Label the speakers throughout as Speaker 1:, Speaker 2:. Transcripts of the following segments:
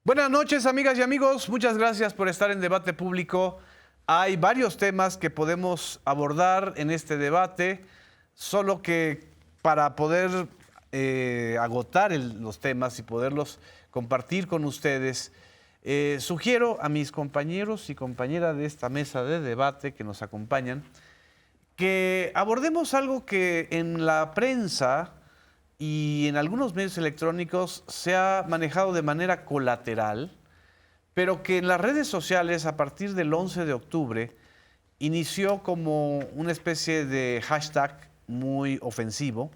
Speaker 1: Buenas noches, amigas y amigos. Muchas gracias por estar en Debate Público. Hay varios temas que podemos abordar en este debate, solo que para poder agotar los temas y poderlos compartir con ustedes, sugiero a mis compañeros y compañeras de esta mesa de debate que nos acompañan que abordemos algo que en la prensa y en algunos medios electrónicos se ha manejado de manera colateral, pero que en las redes sociales a partir del 11 de octubre inició como una especie de hashtag muy ofensivo,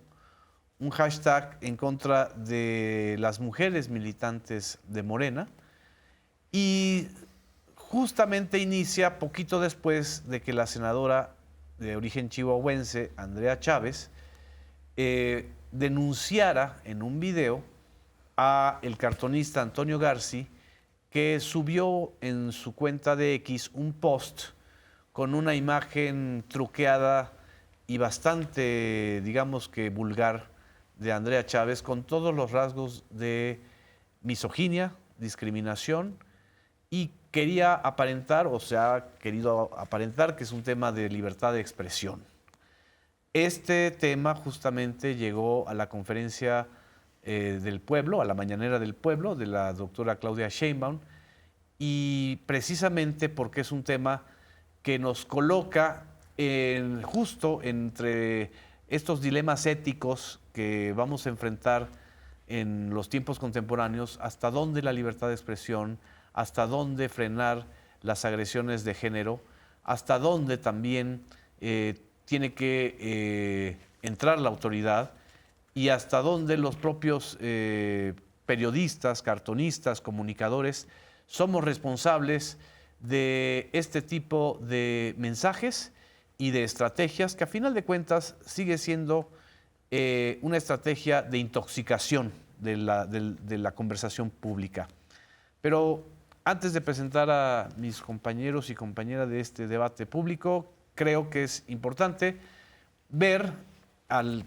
Speaker 1: un hashtag en contra de las mujeres militantes de Morena, y justamente inicia poquito después de que la senadora de origen chihuahuense, Andrea Chávez, denunciara en un video a el cartonista Antonio Garci, que subió en su cuenta de X un post con una imagen truqueada y bastante, digamos que vulgar, de Andrea Chávez, con todos los rasgos de misoginia, discriminación, y quería aparentar, o se ha querido aparentar, que es un tema de libertad de expresión. Este tema justamente llegó a la conferencia del pueblo, a la mañanera del pueblo, de la doctora Claudia Sheinbaum, y precisamente porque es un tema que nos coloca justo entre estos dilemas éticos que vamos a enfrentar en los tiempos contemporáneos, hasta dónde la libertad de expresión, hasta dónde frenar las agresiones de género, hasta dónde también tiene que entrar la autoridad y hasta dónde los propios periodistas, cartonistas, comunicadores somos responsables de este tipo de mensajes y de estrategias que a final de cuentas sigue siendo una estrategia de intoxicación de la conversación pública. Pero antes de presentar a mis compañeros y compañeras de este debate público, creo que es importante ver,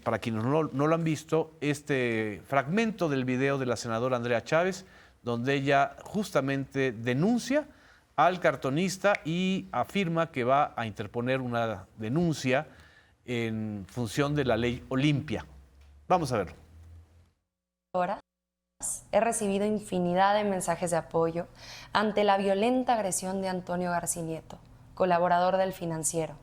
Speaker 1: para quienes no lo han visto, este fragmento del video de la senadora Andrea Chávez, donde ella justamente denuncia al cartonista y afirma que va a interponer una denuncia en función de la ley Olimpia. Vamos a verlo.
Speaker 2: Ahora he recibido infinidad de mensajes de apoyo ante la violenta agresión de Antonio Garci Nieto, colaborador del Financiero,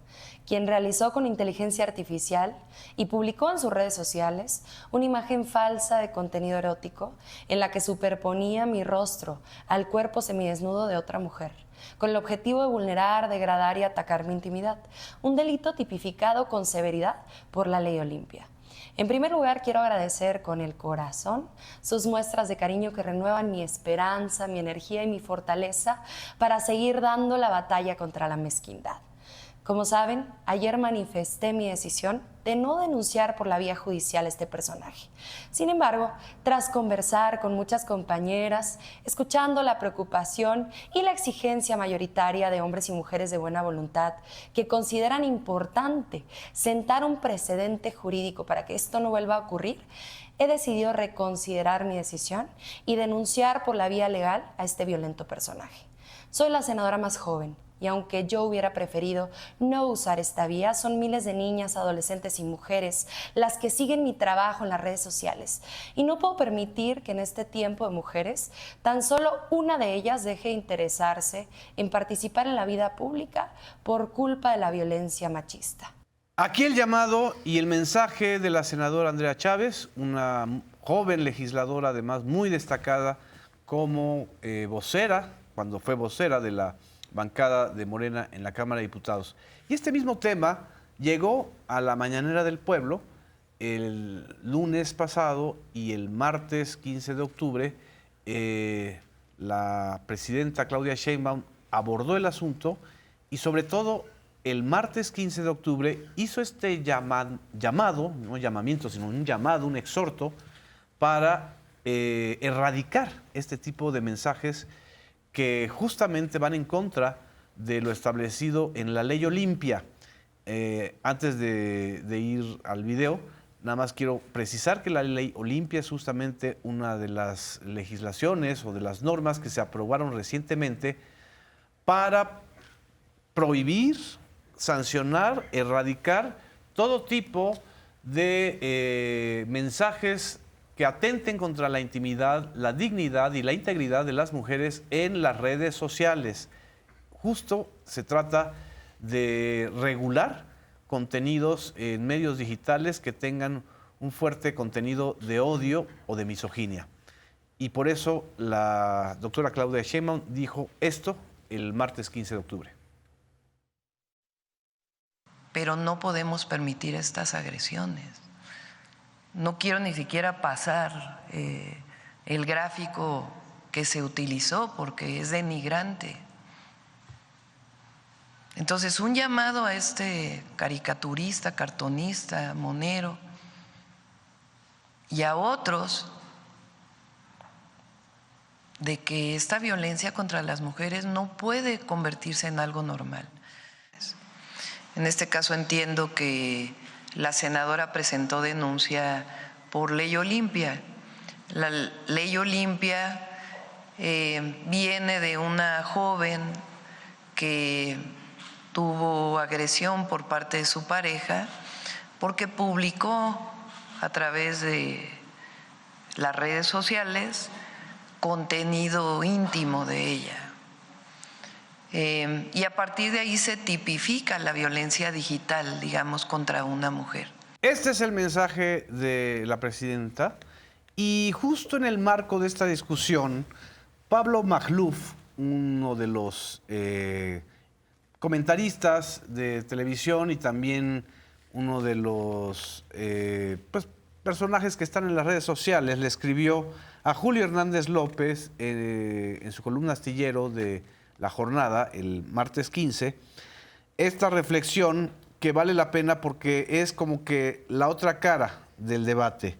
Speaker 2: quien realizó con inteligencia artificial y publicó en sus redes sociales una imagen falsa de contenido erótico en la que superponía mi rostro al cuerpo semidesnudo de otra mujer, con el objetivo de vulnerar, degradar y atacar mi intimidad, un delito tipificado con severidad por la ley Olimpia. En primer lugar, quiero agradecer con el corazón sus muestras de cariño que renuevan mi esperanza, mi energía y mi fortaleza para seguir dando la batalla contra la mezquindad. Como saben, ayer manifesté mi decisión de no denunciar por la vía judicial a este personaje. Sin embargo, tras conversar con muchas compañeras, escuchando la preocupación y la exigencia mayoritaria de hombres y mujeres de buena voluntad que consideran importante sentar un precedente jurídico para que esto no vuelva a ocurrir, he decidido reconsiderar mi decisión y denunciar por la vía legal a este violento personaje. Soy la senadora más joven, y aunque yo hubiera preferido no usar esta vía, son miles de niñas, adolescentes y mujeres las que siguen mi trabajo en las redes sociales. Y no puedo permitir que en este tiempo de mujeres, tan solo una de ellas deje de interesarse en participar en la vida pública por culpa de la violencia machista.
Speaker 1: Aquí el llamado y el mensaje de la senadora Andrea Chávez, una joven legisladora además muy destacada como vocera, cuando fue vocera de la bancada de Morena en la Cámara de Diputados. Y este mismo tema llegó a la mañanera del pueblo el lunes pasado, y el martes 15 de octubre la presidenta Claudia Sheinbaum abordó el asunto, y sobre todo el martes 15 de octubre hizo este llamado, no llamamiento, sino un llamado, un exhorto para erradicar este tipo de mensajes que justamente van en contra de lo establecido en la ley Olimpia. Antes de ir al video, Nada más quiero precisar que la ley Olimpia es justamente una de las legislaciones o de las normas que se aprobaron recientemente para prohibir, sancionar, erradicar todo tipo de mensajes que atenten contra la intimidad, la dignidad y la integridad de las mujeres en las redes sociales. Justo se trata de regular contenidos en medios digitales que tengan un fuerte contenido de odio o de misoginia. Y por eso la doctora Claudia Sheinbaum dijo esto el martes 15 de octubre.
Speaker 3: Pero no podemos permitir estas agresiones. No quiero ni siquiera pasar el gráfico que se utilizó porque es denigrante. Entonces, un llamado a este caricaturista, cartonista, monero y a otros de que esta violencia contra las mujeres no puede convertirse en algo normal. En este caso entiendo que la senadora presentó denuncia por Ley Olimpia. La Ley Olimpia viene de una joven que tuvo agresión por parte de su pareja porque publicó a través de las redes sociales contenido íntimo de ella. Y a partir de ahí se tipifica la violencia digital, digamos, contra una mujer.
Speaker 1: Este es el mensaje de la presidenta y justo en el marco de esta discusión, Pablo Magluf, uno de los comentaristas de televisión y también uno de los personajes que están en las redes sociales, le escribió a Julio Hernández López en su columna astillero de La Jornada, el martes 15, esta reflexión que vale la pena porque es como que la otra cara del debate.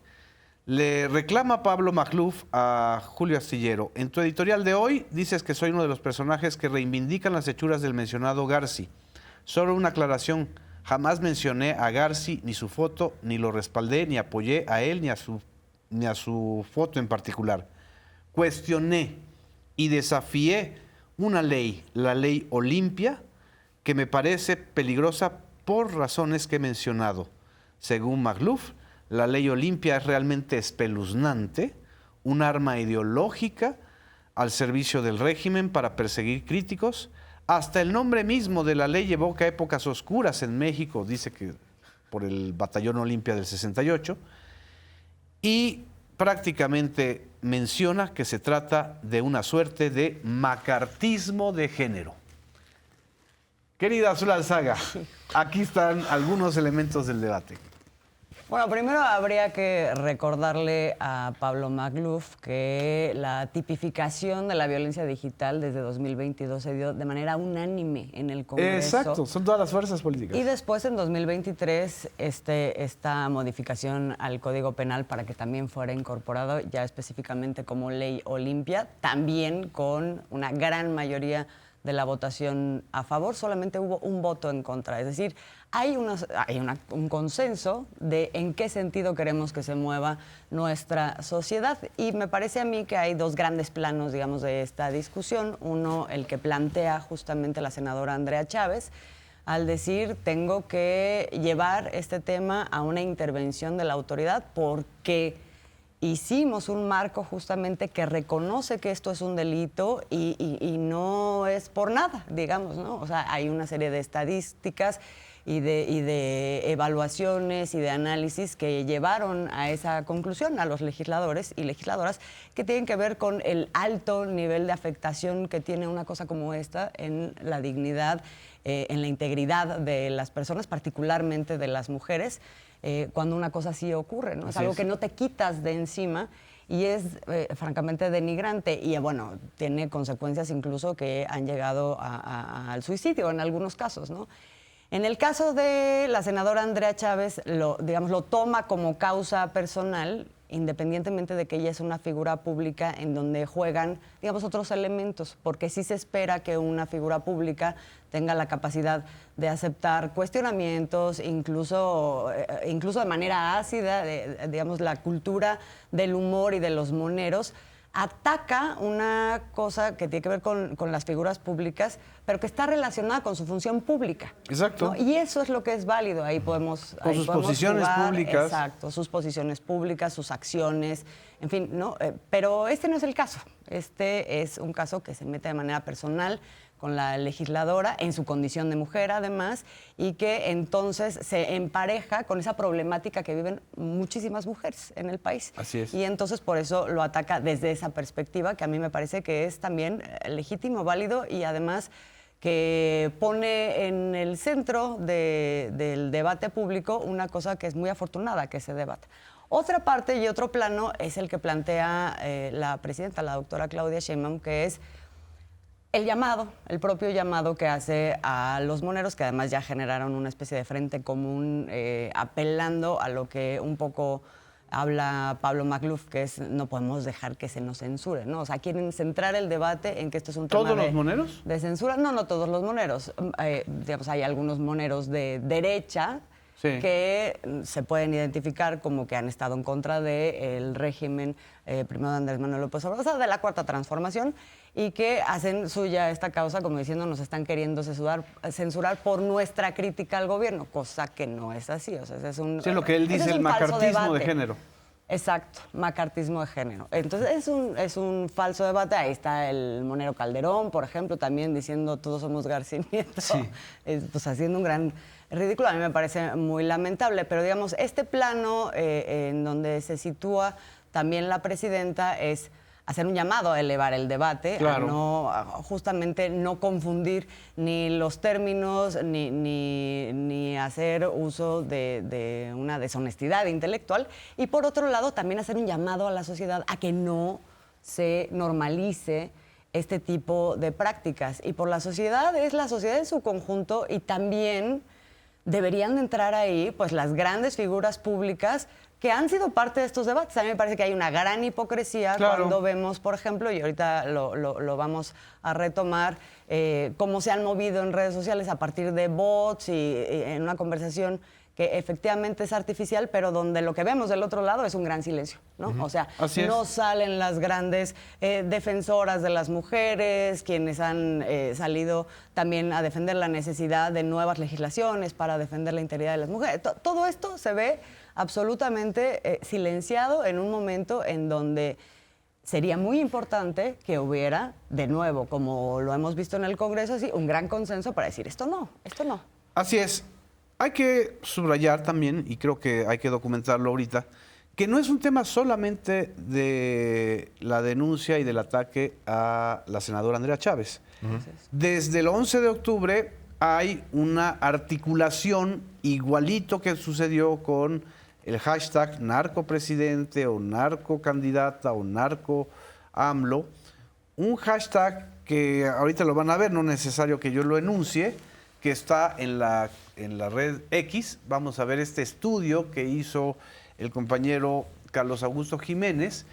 Speaker 1: Le reclama Pablo Magluf a Julio Astillero: en tu editorial de hoy dices que soy uno de los personajes que reivindican las hechuras del mencionado Garci. Solo una aclaración: jamás mencioné a Garci, ni su foto, ni lo respaldé, ni apoyé a él, ni a su foto en particular. Cuestioné y desafié una ley, la ley Olimpia, que me parece peligrosa por razones que he mencionado. Según Magluf, la ley Olimpia es realmente espeluznante, un arma ideológica al servicio del régimen para perseguir críticos. Hasta el nombre mismo de la ley evoca épocas oscuras en México, dice que por el Batallón Olimpia del 68, y prácticamente menciona que se trata de una suerte de macartismo de género. Querida Azul Alzaga, aquí están algunos elementos del debate.
Speaker 4: Bueno, primero habría que recordarle a Pablo Magluf que la tipificación de la violencia digital desde 2022 se dio de manera unánime en el Congreso.
Speaker 1: Exacto, son todas las fuerzas políticas.
Speaker 4: Y después, en 2023, esta modificación al Código Penal para que también fuera incorporado ya específicamente como Ley Olimpia, también con una gran mayoría de la votación a favor, solamente hubo un voto en contra. Es decir, hay un consenso de en qué sentido queremos que se mueva nuestra sociedad. Y me parece a mí que hay dos grandes planos, digamos, de esta discusión. Uno, el que plantea justamente la senadora Andrea Chávez, al decir, tengo que llevar este tema a una intervención de la autoridad porque hicimos un marco justamente que reconoce que esto es un delito y no es por nada, digamos, ¿no? O sea, hay una serie de estadísticas y de evaluaciones y de análisis que llevaron a esa conclusión a los legisladores y legisladoras que tienen que ver con el alto nivel de afectación que tiene una cosa como esta en la dignidad, en la integridad de las personas, particularmente de las mujeres, cuando una cosa así ocurre, ¿no? Es algo que no te quitas de encima y es francamente denigrante y bueno, tiene consecuencias incluso que han llegado al suicidio en algunos casos, ¿no? En el caso de la senadora Andrea Chávez, lo toma como causa personal independientemente de que ella es una figura pública en donde juegan, digamos, otros elementos, porque sí se espera que una figura pública tenga la capacidad de aceptar cuestionamientos, incluso de manera ácida, digamos, la cultura del humor y de los moneros, ataca una cosa que tiene que ver con las figuras públicas, pero que está relacionada con su función pública.
Speaker 1: Exacto.
Speaker 4: ¿No? Y eso es lo que es válido. Ahí podemos
Speaker 1: con sus posiciones
Speaker 4: jugar,
Speaker 1: públicas.
Speaker 4: Exacto, sus posiciones públicas, sus acciones, en fin, ¿no? Pero este no es el caso. Este es un caso que se mete de manera personal con la legisladora, en su condición de mujer además, y que entonces se empareja con esa problemática que viven muchísimas mujeres en el país.
Speaker 1: Así es.
Speaker 4: Y entonces por eso lo ataca desde esa perspectiva, que a mí me parece que es también legítimo, válido, y además que pone en el centro del debate público una cosa que es muy afortunada, que se debata. Otra parte y otro plano es el que plantea la presidenta, la doctora Claudia Sheinbaum, que es el propio llamado que hace a los moneros, que además ya generaron una especie de frente común apelando a lo que un poco habla Pablo Magluf, que es no podemos dejar que se nos censure, ¿no? O sea, quieren centrar el debate en que esto es un tema
Speaker 1: ¿Todos los moneros?
Speaker 4: de censura. No todos los moneros. Digamos, hay algunos moneros de derecha que se pueden identificar como que han estado en contra del régimen, primero de Andrés Manuel López Obrador, o sea, de la Cuarta Transformación, y que hacen suya esta causa como diciendo nos están queriendo censurar por nuestra crítica al gobierno, cosa que no es así. O sea, ese es un,
Speaker 1: Sí, lo que él dice, el macartismo de género.
Speaker 4: Exacto, macartismo de género. Entonces es un falso debate. Ahí está el monero Calderón, por ejemplo, también diciendo todos somos García Nieto, pues haciendo un gran ridículo. A mí me parece muy lamentable, pero digamos, este plano en donde se sitúa también la presidenta es hacer un llamado a elevar el debate,
Speaker 1: claro,
Speaker 4: justamente no confundir ni los términos ni hacer uso de una deshonestidad intelectual, y por otro lado también hacer un llamado a la sociedad a que no se normalice este tipo de prácticas. Y por la sociedad es la sociedad en su conjunto, y también deberían de entrar ahí pues las grandes figuras públicas que han sido parte de estos debates. A mí me parece que hay una gran hipocresía cuando vemos, por ejemplo, y ahorita lo vamos a retomar, cómo se han movido en redes sociales a partir de bots y en una conversación que efectivamente es artificial, pero donde lo que vemos del otro lado es un gran silencio, ¿no? O sea, no salen las grandes defensoras de las mujeres, quienes han salido también a defender la necesidad de nuevas legislaciones para defender la integridad de las mujeres. Todo esto se ve absolutamente silenciado en un momento en donde sería muy importante que hubiera, de nuevo, como lo hemos visto en el Congreso, así, un gran consenso para decir esto no.
Speaker 1: Así es. Hay que subrayar también, y creo que hay que documentarlo ahorita, que no es un tema solamente de la denuncia y del ataque a la senadora Andrea Chávez. Desde el 11 de octubre hay una articulación igualito que sucedió con el hashtag narcopresidente o narcocandidata o narco AMLO. Un hashtag que ahorita lo van a ver, no es necesario que yo lo enuncie, que está en la red X. Vamos a ver este estudio que hizo el compañero Carlos Augusto Jiménez.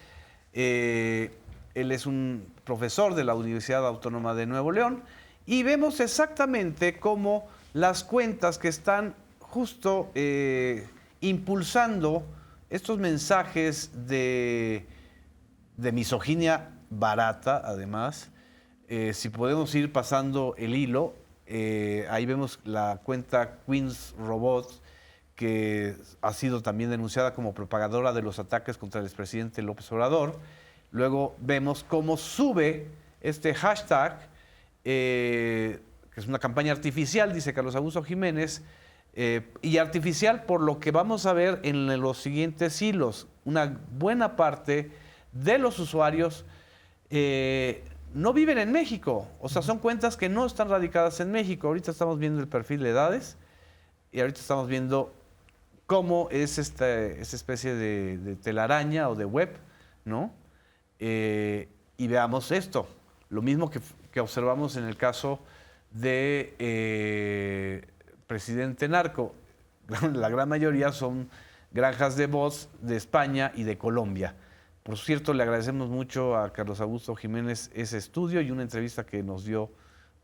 Speaker 1: Él es un profesor de la Universidad Autónoma de Nuevo León, y vemos exactamente cómo las cuentas que están justo impulsando estos mensajes de misoginia barata, además. Si podemos ir pasando el hilo, ahí vemos la cuenta Queens Robot, que ha sido también denunciada como propagadora de los ataques contra el expresidente López Obrador. Luego vemos cómo sube este hashtag, que es una campaña artificial, dice Carlos Augusto Jiménez, y artificial por lo que vamos a ver en los siguientes hilos. Una buena parte de los usuarios no viven en México, o sea, son cuentas que no están radicadas en México. Ahorita estamos viendo el perfil de edades y ahorita estamos viendo cómo es esta especie de telaraña o de web, ¿no? Y veamos esto, lo mismo que observamos en el caso de presidente narco. La gran mayoría son granjas de voz de España y de Colombia. Por cierto, le agradecemos mucho a Carlos Augusto Jiménez ese estudio y una entrevista que nos dio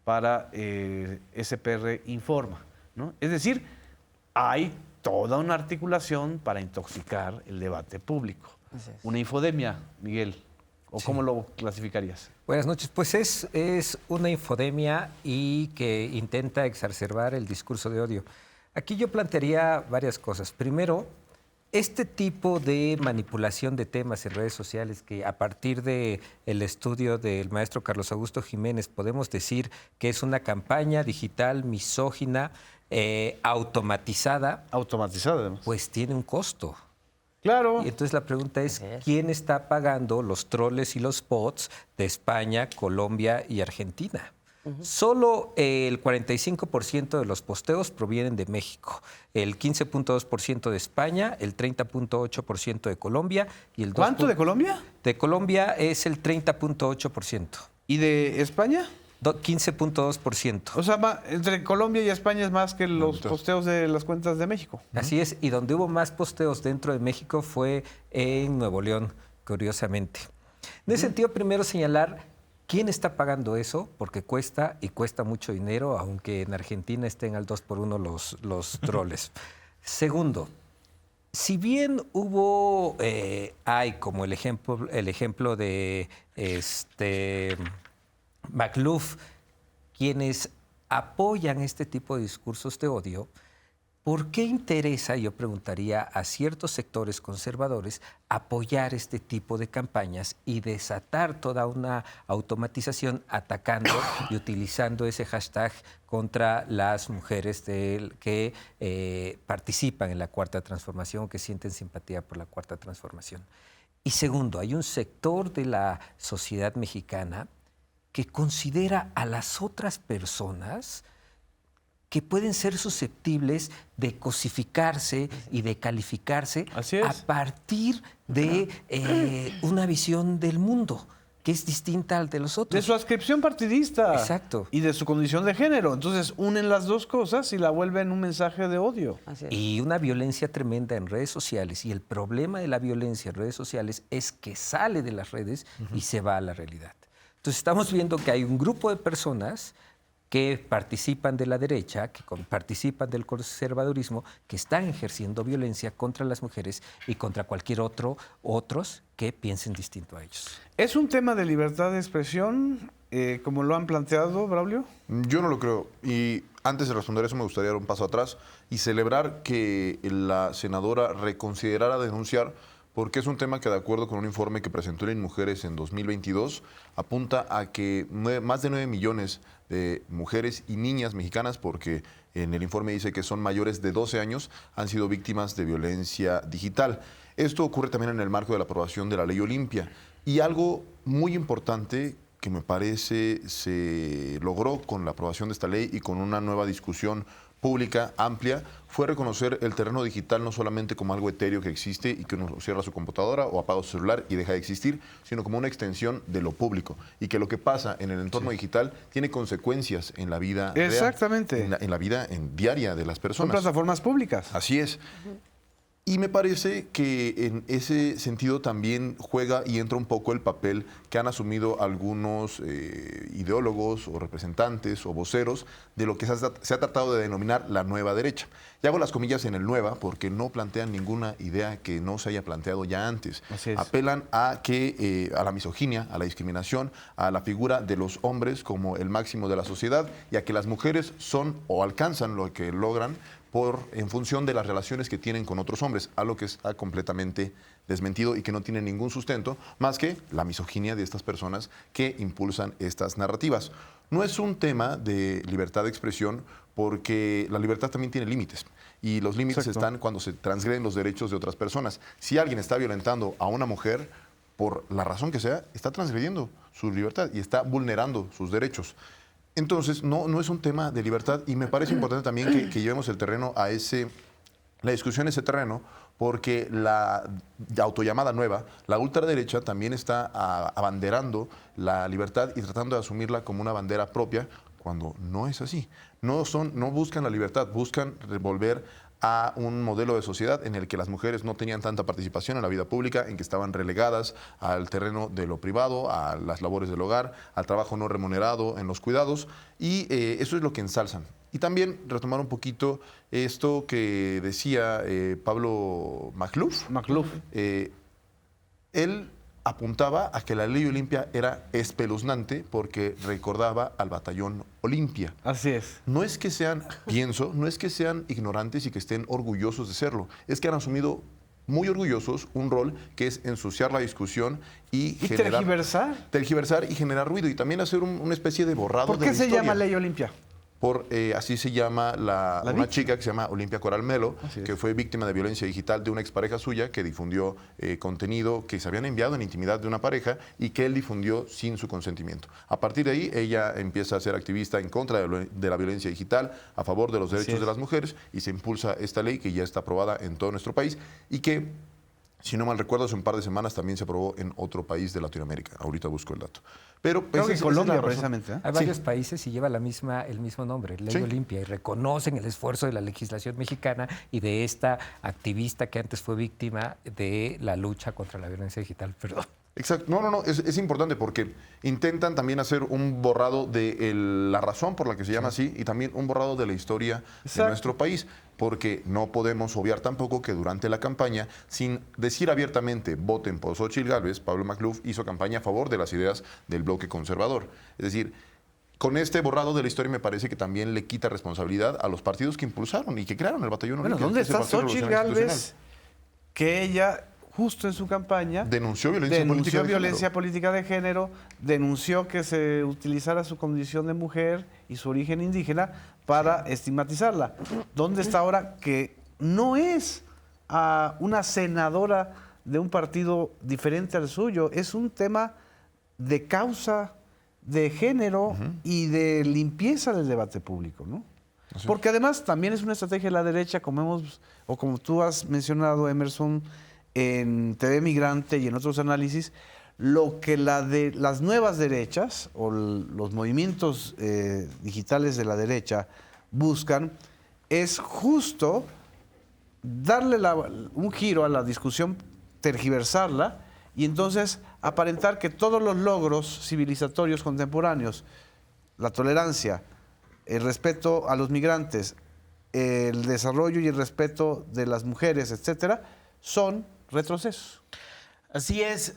Speaker 1: para SPR Informa, ¿no? Es decir, hay toda una articulación para intoxicar el debate público. Una infodemia, Miguel, ¿o cómo lo clasificarías?
Speaker 5: Buenas noches. Pues es una infodemia y que intenta exacerbar el discurso de odio. Aquí yo plantearía varias cosas. Primero, este tipo de manipulación de temas en redes sociales que a partir del estudio del maestro Carlos Augusto Jiménez podemos decir que es una campaña digital misógina, automatizada.
Speaker 1: Automatizada, además.
Speaker 5: Pues tiene un costo.
Speaker 1: Claro.
Speaker 5: Y entonces la pregunta es, ¿quién está pagando los troles y los bots de España, Colombia y Argentina? Solo el 45% de los posteos provienen de México, el 15.2% de España, el 30.8% de Colombia y el 2.
Speaker 1: ¿Cuánto de Colombia?
Speaker 5: De Colombia es el 30.8%.
Speaker 1: ¿Y de España?
Speaker 5: 15.2%.
Speaker 1: O sea, entre Colombia y España es más que los posteos de las cuentas de México.
Speaker 5: Así es, y donde hubo más posteos dentro de México fue en Nuevo León, curiosamente. En ese sentido, primero señalar quién está pagando eso, porque cuesta y cuesta mucho dinero, aunque en Argentina estén al 2x1 los troles. Segundo, si bien hubo, hay como el ejemplo de McLuff, quienes apoyan este tipo de discursos de odio, ¿por qué interesa, yo preguntaría, a ciertos sectores conservadores apoyar este tipo de campañas y desatar toda una automatización atacando y utilizando ese hashtag contra las mujeres que participan en la Cuarta Transformación o que sienten simpatía por la Cuarta Transformación? Y segundo, hay un sector de la sociedad mexicana que considera a las otras personas que pueden ser susceptibles de cosificarse y de calificarse a partir de una visión del mundo que es distinta al de los otros.
Speaker 1: De su adscripción partidista.
Speaker 5: Exacto.
Speaker 1: Y de su condición de género. Entonces unen las dos cosas y la vuelven un mensaje de odio.
Speaker 5: Y una violencia tremenda en redes sociales. Y el problema de la violencia en redes sociales es que sale de las redes y se va a la realidad. Entonces estamos viendo que hay un grupo de personas que participan de la derecha, que participan del conservadurismo, que están ejerciendo violencia contra las mujeres y contra cualquier otros que piensen distinto a ellos.
Speaker 1: ¿Es un tema de libertad de expresión, como lo han planteado, Braulio?
Speaker 6: Yo no lo creo. Y antes de responder eso me gustaría dar un paso atrás y celebrar que la senadora reconsiderara denunciar, porque es un tema que, de acuerdo con un informe que presentó el INMujeres en 2022, apunta a que más de 9 millones de mujeres y niñas mexicanas, porque en el informe dice que son mayores de 12 años, han sido víctimas de violencia digital. Esto ocurre también en el marco de la aprobación de la Ley Olimpia. Y algo muy importante que me parece se logró con la aprobación de esta ley y con una nueva discusión pública amplia, fue reconocer el terreno digital no solamente como algo etéreo que existe y que uno cierra su computadora o apaga su celular y deja de existir, sino como una extensión de lo público y que lo que pasa en el entorno digital tiene consecuencias en la vida
Speaker 1: Exactamente.
Speaker 6: real, en la vida diaria de las personas.
Speaker 1: Son plataformas públicas.
Speaker 6: Así es. Y me parece que en ese sentido también juega y entra un poco el papel que han asumido algunos ideólogos o representantes o voceros de lo que se ha tratado de denominar la nueva derecha. Y hago las comillas en el nueva porque no plantean ninguna idea que no se haya planteado ya antes. Apelan a la misoginia, a la discriminación, a la figura de los hombres como el máximo de la sociedad y a que las mujeres son o alcanzan lo que logran en función de las relaciones que tienen con otros hombres, algo que está completamente desmentido y que no tiene ningún sustento, más que la misoginia de estas personas que impulsan estas narrativas. No es un tema de libertad de expresión porque la libertad también tiene límites y los límites están cuando se transgreden los derechos de otras personas. Si alguien está violentando a una mujer, por la razón que sea, está transgrediendo su libertad y está vulnerando sus derechos. Entonces, no es un tema de libertad y me parece importante también que llevemos el terreno la discusión a ese terreno, porque la autollamada nueva, la ultraderecha, también está abanderando la libertad y tratando de asumirla como una bandera propia, cuando no es así. No buscan la libertad, buscan volver a un modelo de sociedad en el que las mujeres no tenían tanta participación en la vida pública, en que estaban relegadas al terreno de lo privado, a las labores del hogar, al trabajo no remunerado, en los cuidados, y eso es lo que ensalzan. Y también retomar un poquito esto que decía Pablo Magluf. Él apuntaba a que la ley Olimpia era espeluznante porque recordaba al batallón Olimpia.
Speaker 1: Así es.
Speaker 6: No es que sean, pienso, no es que sean ignorantes y que estén orgullosos de serlo, es que han asumido muy orgullosos un rol que es ensuciar la discusión y generar... tergiversar y generar ruido y también hacer una especie de borrado de la historia.
Speaker 1: ¿Por qué se llama ley Olimpia?
Speaker 6: Así se llama una chica que se llama Olimpia Coral Melo, que fue víctima de violencia digital de una expareja suya que difundió contenido que se habían enviado en intimidad de una pareja y que él difundió sin su consentimiento. A partir de ahí, ella empieza a ser activista en contra de la violencia digital, a favor de los derechos de las mujeres, y se impulsa esta ley que ya está aprobada en todo nuestro país y que, si no mal recuerdo, hace un par de semanas también se aprobó en otro país de Latinoamérica. Ahorita busco el dato. Pero
Speaker 1: creo que en Colombia, precisamente.
Speaker 5: Hay varios países y lleva el mismo nombre, Ley Olimpia, y reconocen el esfuerzo de la legislación mexicana y de esta activista que antes fue víctima de la lucha contra la violencia digital. Perdón.
Speaker 6: Exacto. No, es importante porque intentan también hacer un borrado de la razón por la que se llama así y también un borrado de la historia de nuestro país, porque no podemos obviar tampoco que durante la campaña, sin decir abiertamente voten por Xóchitl Gálvez, Pablo Magluf hizo campaña a favor de las ideas del bloque conservador. Es decir, con este borrado de la historia me parece que también le quita responsabilidad a los partidos que impulsaron y que crearon el batallón.
Speaker 1: Bueno, ¿dónde está Xóchitl Gálvez? Que ella, justo en su campaña, denunció violencia política de género, denunció que se utilizara su condición de mujer y su origen indígena para estigmatizarla. ¿Dónde está ahora que no es una senadora de un partido diferente al suyo? Es un tema de causa, de género y de limpieza del debate público, ¿no? Porque además también es una estrategia de la derecha, como tú has mencionado, Emerson, en TV Migrante y en otros análisis, lo que las nuevas derechas o los movimientos digitales de la derecha buscan es justo darle un giro a la discusión, tergiversarla y entonces aparentar que todos los logros civilizatorios contemporáneos, la tolerancia, el respeto a los migrantes, el desarrollo y el respeto de las mujeres, etcétera, son retrocesos.
Speaker 7: Así es,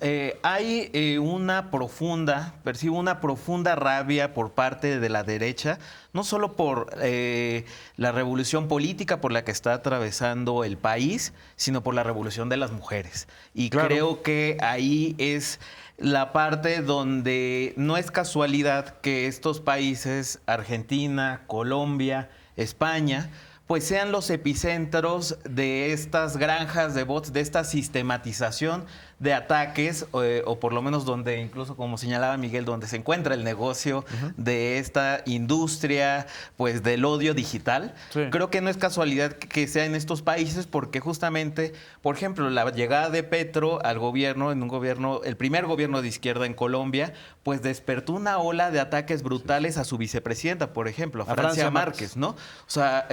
Speaker 7: percibo una profunda rabia por parte de la derecha, no solo por la revolución política por la que está atravesando el país, sino por la revolución de las mujeres. Y creo que ahí es la parte donde no es casualidad que estos países, Argentina, Colombia, España, pues sean los epicentros de estas granjas de bots, de esta sistematización de ataques, o por lo menos donde, incluso como señalaba Miguel, donde se encuentra el negocio de esta industria, pues del odio digital. Sí. Creo que no es casualidad que sea en estos países, porque justamente, por ejemplo, la llegada de Petro al gobierno, el primer gobierno de izquierda en Colombia, pues despertó una ola de ataques brutales a su vicepresidenta, por ejemplo, a Francia Márquez, ¿no? O sea,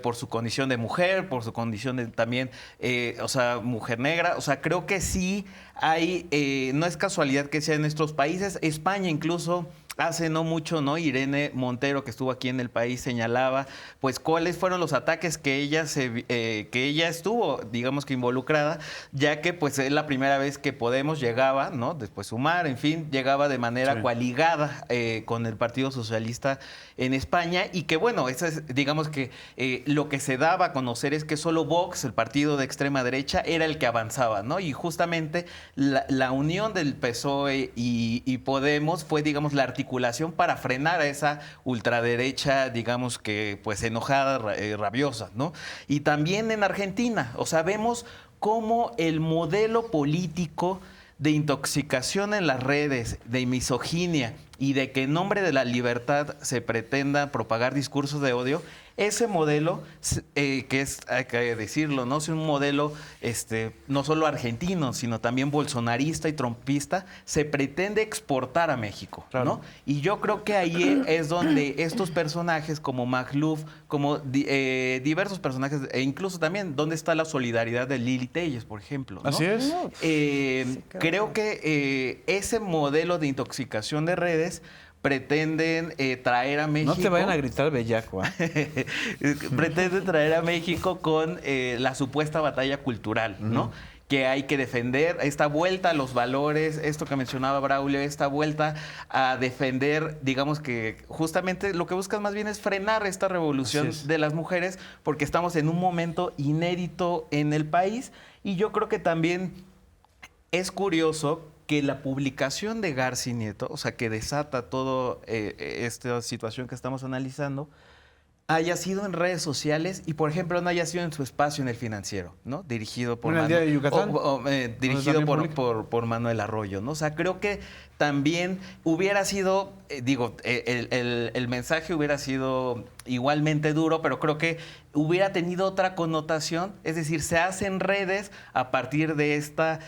Speaker 7: por su condición de mujer, por su condición de también, mujer negra. O sea, creo que sí no es casualidad que sea en estos países. España incluso hace no mucho, ¿no? Irene Montero, que estuvo aquí en el país, señalaba pues cuáles fueron los ataques que ella estuvo, digamos que involucrada, ya que pues es la primera vez que Podemos llegaba, ¿no? Después Sumar, en fin, llegaba de manera coaligada con el Partido Socialista en España, y que bueno, eso es, digamos que lo que se daba a conocer es que solo Vox, el partido de extrema derecha, era el que avanzaba, ¿no? Y justamente la unión del PSOE y Podemos fue, digamos, la articulación para frenar a esa ultraderecha, digamos que pues enojada, rabiosa, ¿no? Y también en Argentina, o sea, vemos cómo el modelo político de intoxicación en las redes, de misoginia y de que en nombre de la libertad se pretenda propagar discursos de odio, ese modelo, que es, hay que decirlo, ¿no? Es un modelo no solo argentino, sino también bolsonarista y trumpista, se pretende exportar a México,
Speaker 1: Claro.
Speaker 7: ¿no? Y yo creo que ahí es donde estos personajes como Magluf, como diversos personajes, e incluso también, ¿dónde está la solidaridad de Lili Telles, por ejemplo? ¿no?
Speaker 1: Así es.
Speaker 7: Creo que ese modelo de intoxicación de redes pretenden traer a México...
Speaker 1: No te vayan a gritar bellaco, ¿eh?
Speaker 7: pretenden traer a México con la supuesta batalla cultural, ¿no? Que hay que defender esta vuelta a los valores, esto que mencionaba Braulio, esta vuelta a defender, digamos que justamente lo que buscan más bien es frenar esta revolución de las mujeres, porque estamos en un momento inédito en el país, y yo creo que también es curioso que la publicación de Garci Nieto, o sea, que desata toda esta situación que estamos analizando, haya sido en redes sociales y, por ejemplo, no haya sido en su espacio en El Financiero, ¿no? Dirigido por
Speaker 1: ¿En el Diario de Yucatán?
Speaker 7: dirigido por Manuel Arroyo, ¿no? O sea, creo que también hubiera sido, el mensaje hubiera sido igualmente duro, pero creo que hubiera tenido otra connotación, es decir, se hacen redes a partir de esta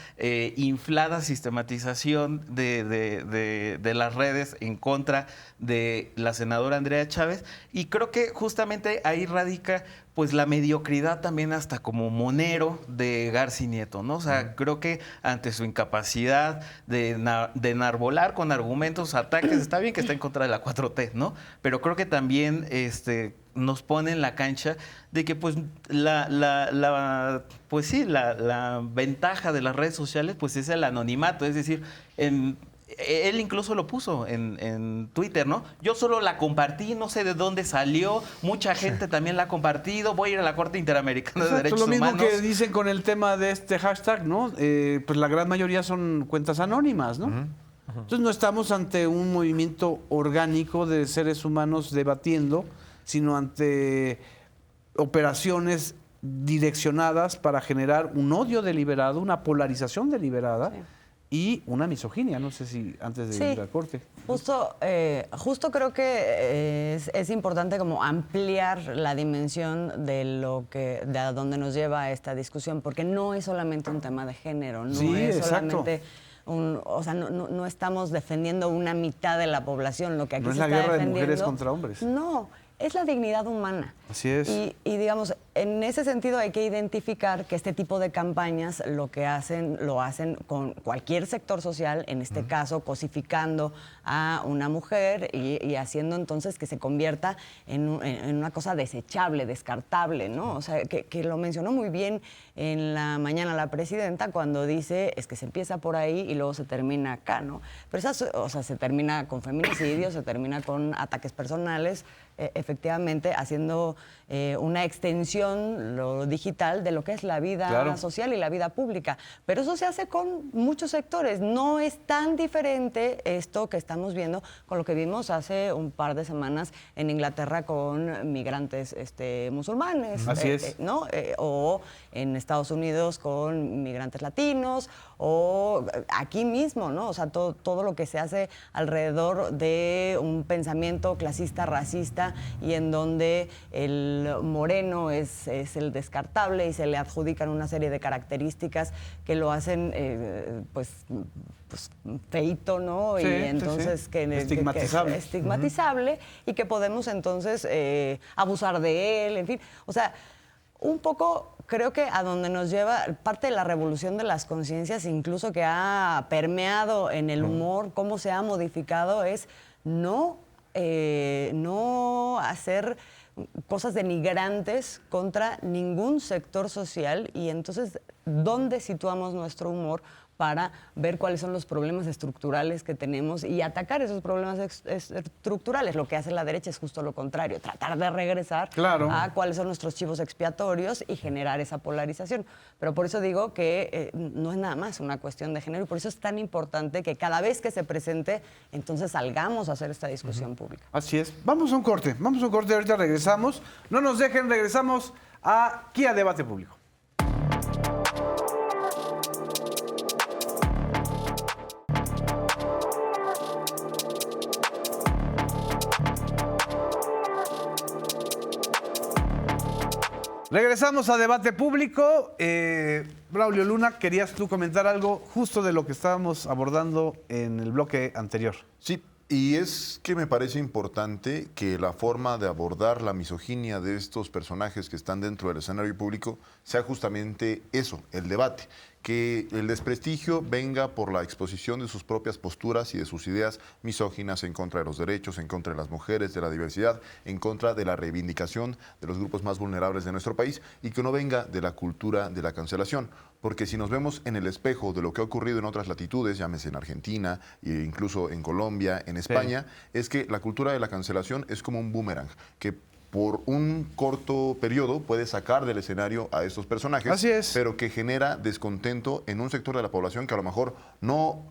Speaker 7: inflada sistematización de las redes en contra de la senadora Andrea Chávez, y creo que justamente ahí radica pues la mediocridad también hasta como monero de Garci Nieto, ¿no? O sea, creo que ante su incapacidad de enarbolar con argumentos, ataques, está bien que está en contra de la 4T, ¿no? Pero creo que también nos pone en la cancha de que pues la ventaja de las redes sociales pues es el anonimato, es decir, él incluso lo puso en Twitter, ¿no? Yo solo la compartí, no sé de dónde salió, mucha gente también la ha compartido, voy a ir a la Corte Interamericana de Derechos Humanos.
Speaker 1: Lo mismo que dicen con el tema de este hashtag, ¿no? Pues la gran mayoría son cuentas anónimas, ¿no? Entonces no estamos ante un movimiento orgánico de seres humanos debatiendo, sino ante operaciones direccionadas para generar un odio deliberado, una polarización deliberada. Sí. Y una misoginia, no sé si antes de ir a la Corte.
Speaker 4: Justo creo que es importante como ampliar la dimensión de a dónde nos lleva esta discusión, porque no es solamente un tema de género, no es solamente no estamos defendiendo una mitad de la población, lo que aquí
Speaker 1: no
Speaker 4: se
Speaker 1: es
Speaker 4: está
Speaker 1: la guerra
Speaker 4: defendiendo,
Speaker 1: de mujeres contra hombres.
Speaker 4: No, es la dignidad humana.
Speaker 1: Así es.
Speaker 4: Y digamos, en ese sentido hay que identificar que este tipo de campañas lo hacen con cualquier sector social, en este caso cosificando a una mujer y haciendo entonces que se convierta en una cosa desechable, descartable, ¿no? O sea, que lo mencionó muy bien en la mañana la presidenta cuando dice es que se empieza por ahí y luego se termina acá, ¿no? Pero se termina con feminicidios, se termina con ataques personales, efectivamente haciendo una extensión, lo digital, de lo que es la vida social y la vida pública. Pero eso se hace con muchos sectores. No es tan diferente esto que estamos viendo con lo que vimos hace un par de semanas en Inglaterra con migrantes musulmanes.
Speaker 1: Así es.
Speaker 4: ¿no? O en Estados Unidos con migrantes latinos, o aquí mismo, ¿no? O sea, todo lo que se hace alrededor de un pensamiento clasista, racista, y en donde el moreno es el descartable y se le adjudican una serie de características que lo hacen pues feíto, ¿no?
Speaker 1: Sí,
Speaker 4: y entonces
Speaker 1: sí. Estigmatizable.
Speaker 4: que estigmatizable y que podemos entonces abusar de él, en fin. O sea, un poco creo que a donde nos lleva parte de la revolución de las conciencias, incluso que ha permeado en el humor, cómo se ha modificado, es no hacer cosas denigrantes contra ningún sector social, y entonces, ¿dónde situamos nuestro humor para ver cuáles son los problemas estructurales que tenemos y atacar esos problemas estructurales? Lo que hace la derecha es justo lo contrario, tratar de regresar a cuáles son nuestros chivos expiatorios y generar esa polarización. Pero por eso digo que no es nada más una cuestión de género, y por eso es tan importante que cada vez que se presente, entonces salgamos a hacer esta discusión pública.
Speaker 1: Así es. Vamos a un corte, ahorita regresamos. No nos dejen, regresamos aquí a Debate Público. Regresamos a Debate Público. Braulio Luna, querías tú comentar algo justo de lo que estábamos abordando en el bloque anterior.
Speaker 6: Sí, y es que me parece importante que la forma de abordar la misoginia de estos personajes que están dentro del escenario público sea justamente eso, el debate. Que el desprestigio venga por la exposición de sus propias posturas y de sus ideas misóginas en contra de los derechos, en contra de las mujeres, de la diversidad, en contra de la reivindicación de los grupos más vulnerables de nuestro país y que no venga de la cultura de la cancelación. Porque si nos vemos en el espejo de lo que ha ocurrido en otras latitudes, llámese en Argentina e incluso en Colombia, en España, es que la cultura de la cancelación es como un boomerang, que por un corto periodo puede sacar del escenario a estos personajes,
Speaker 1: Así es.
Speaker 6: pero que genera descontento en un sector de la población que a lo mejor no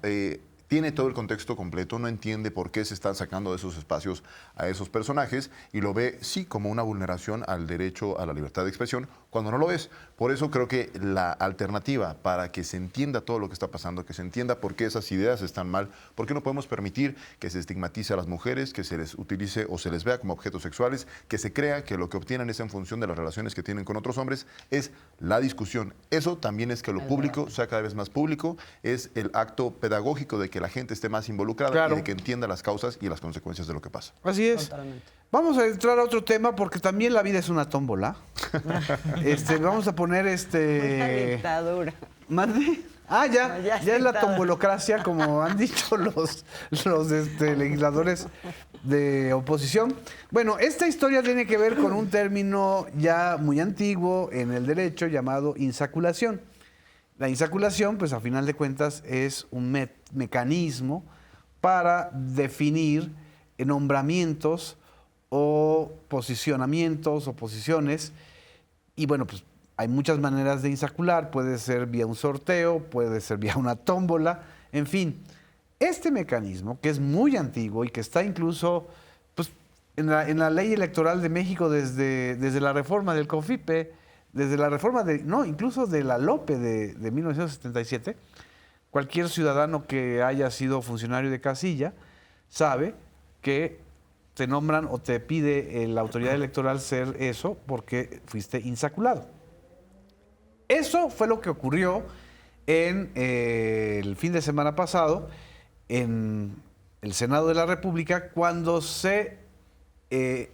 Speaker 6: tiene todo el contexto completo, no entiende por qué se están sacando de esos espacios a esos personajes y lo ve, sí, como una vulneración al derecho a la libertad de expresión, cuando no lo es. Por eso creo que la alternativa para que se entienda todo lo que está pasando, que se entienda por qué esas ideas están mal, por qué no podemos permitir que se estigmatice a las mujeres, que se les utilice o se les vea como objetos sexuales, que se crea que lo que obtienen es en función de las relaciones que tienen con otros hombres, es la discusión. Eso también es que lo público sea cada vez más público, es el acto pedagógico de que la gente esté más involucrada
Speaker 1: Claro.
Speaker 6: y de que entienda las causas y las consecuencias de lo que pasa.
Speaker 1: Así es.
Speaker 4: Totalmente.
Speaker 1: Vamos a entrar a otro tema porque también la vida es una tómbola. Vamos a poner
Speaker 4: Una dictadura.
Speaker 1: ¿Mande? Ah, ya.
Speaker 4: No,
Speaker 1: Ya
Speaker 4: ya
Speaker 1: es la
Speaker 4: está.
Speaker 1: tombolocracia, como han dicho los legisladores de oposición. Bueno, esta historia tiene que ver con un término ya muy antiguo en el derecho llamado insaculación. La insaculación, pues a final de cuentas, es un mecanismo para definir nombramientos o posicionamientos o posiciones. Y bueno, pues hay muchas maneras de insacular. Puede ser vía un sorteo, puede ser vía una tómbola, en fin. Este mecanismo, que es muy antiguo y que está incluso pues, en la ley electoral de México desde la reforma del COFIPE, desde la reforma incluso de la LOPE de 1977, cualquier ciudadano que haya sido funcionario de casilla sabe que te nombran o te pide la autoridad electoral ser eso porque fuiste insaculado. Eso fue lo que ocurrió en el fin de semana pasado en el Senado de la República cuando se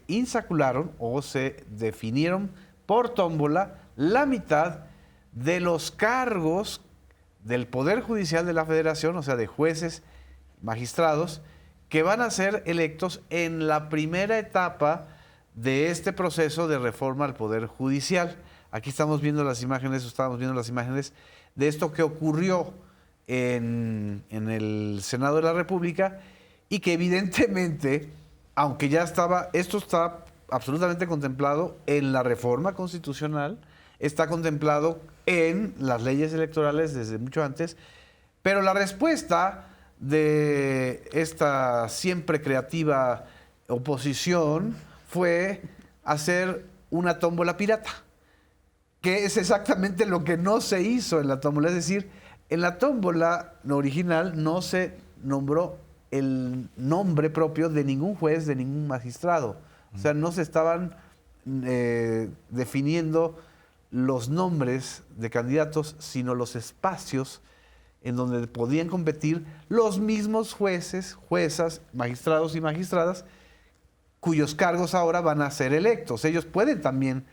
Speaker 1: insacularon o se definieron por tómbola la mitad de los cargos del Poder Judicial de la Federación, o sea, de jueces, magistrados, que van a ser electos en la primera etapa de este proceso de reforma al Poder Judicial. Aquí estábamos viendo las imágenes de esto que ocurrió en el Senado de la República y que evidentemente, aunque ya esto está absolutamente contemplado en la reforma constitucional, está contemplado en las leyes electorales desde mucho antes, pero la respuesta de esta siempre creativa oposición fue hacer una tómbola pirata, que es exactamente lo que no se hizo en la tómbola. Es decir, en la tómbola original no se nombró el nombre propio de ningún juez, de ningún magistrado. O sea, no se estaban definiendo los nombres de candidatos, sino los espacios en donde podían competir los mismos jueces, juezas, magistrados y magistradas, cuyos cargos ahora van a ser electos. Ellos pueden también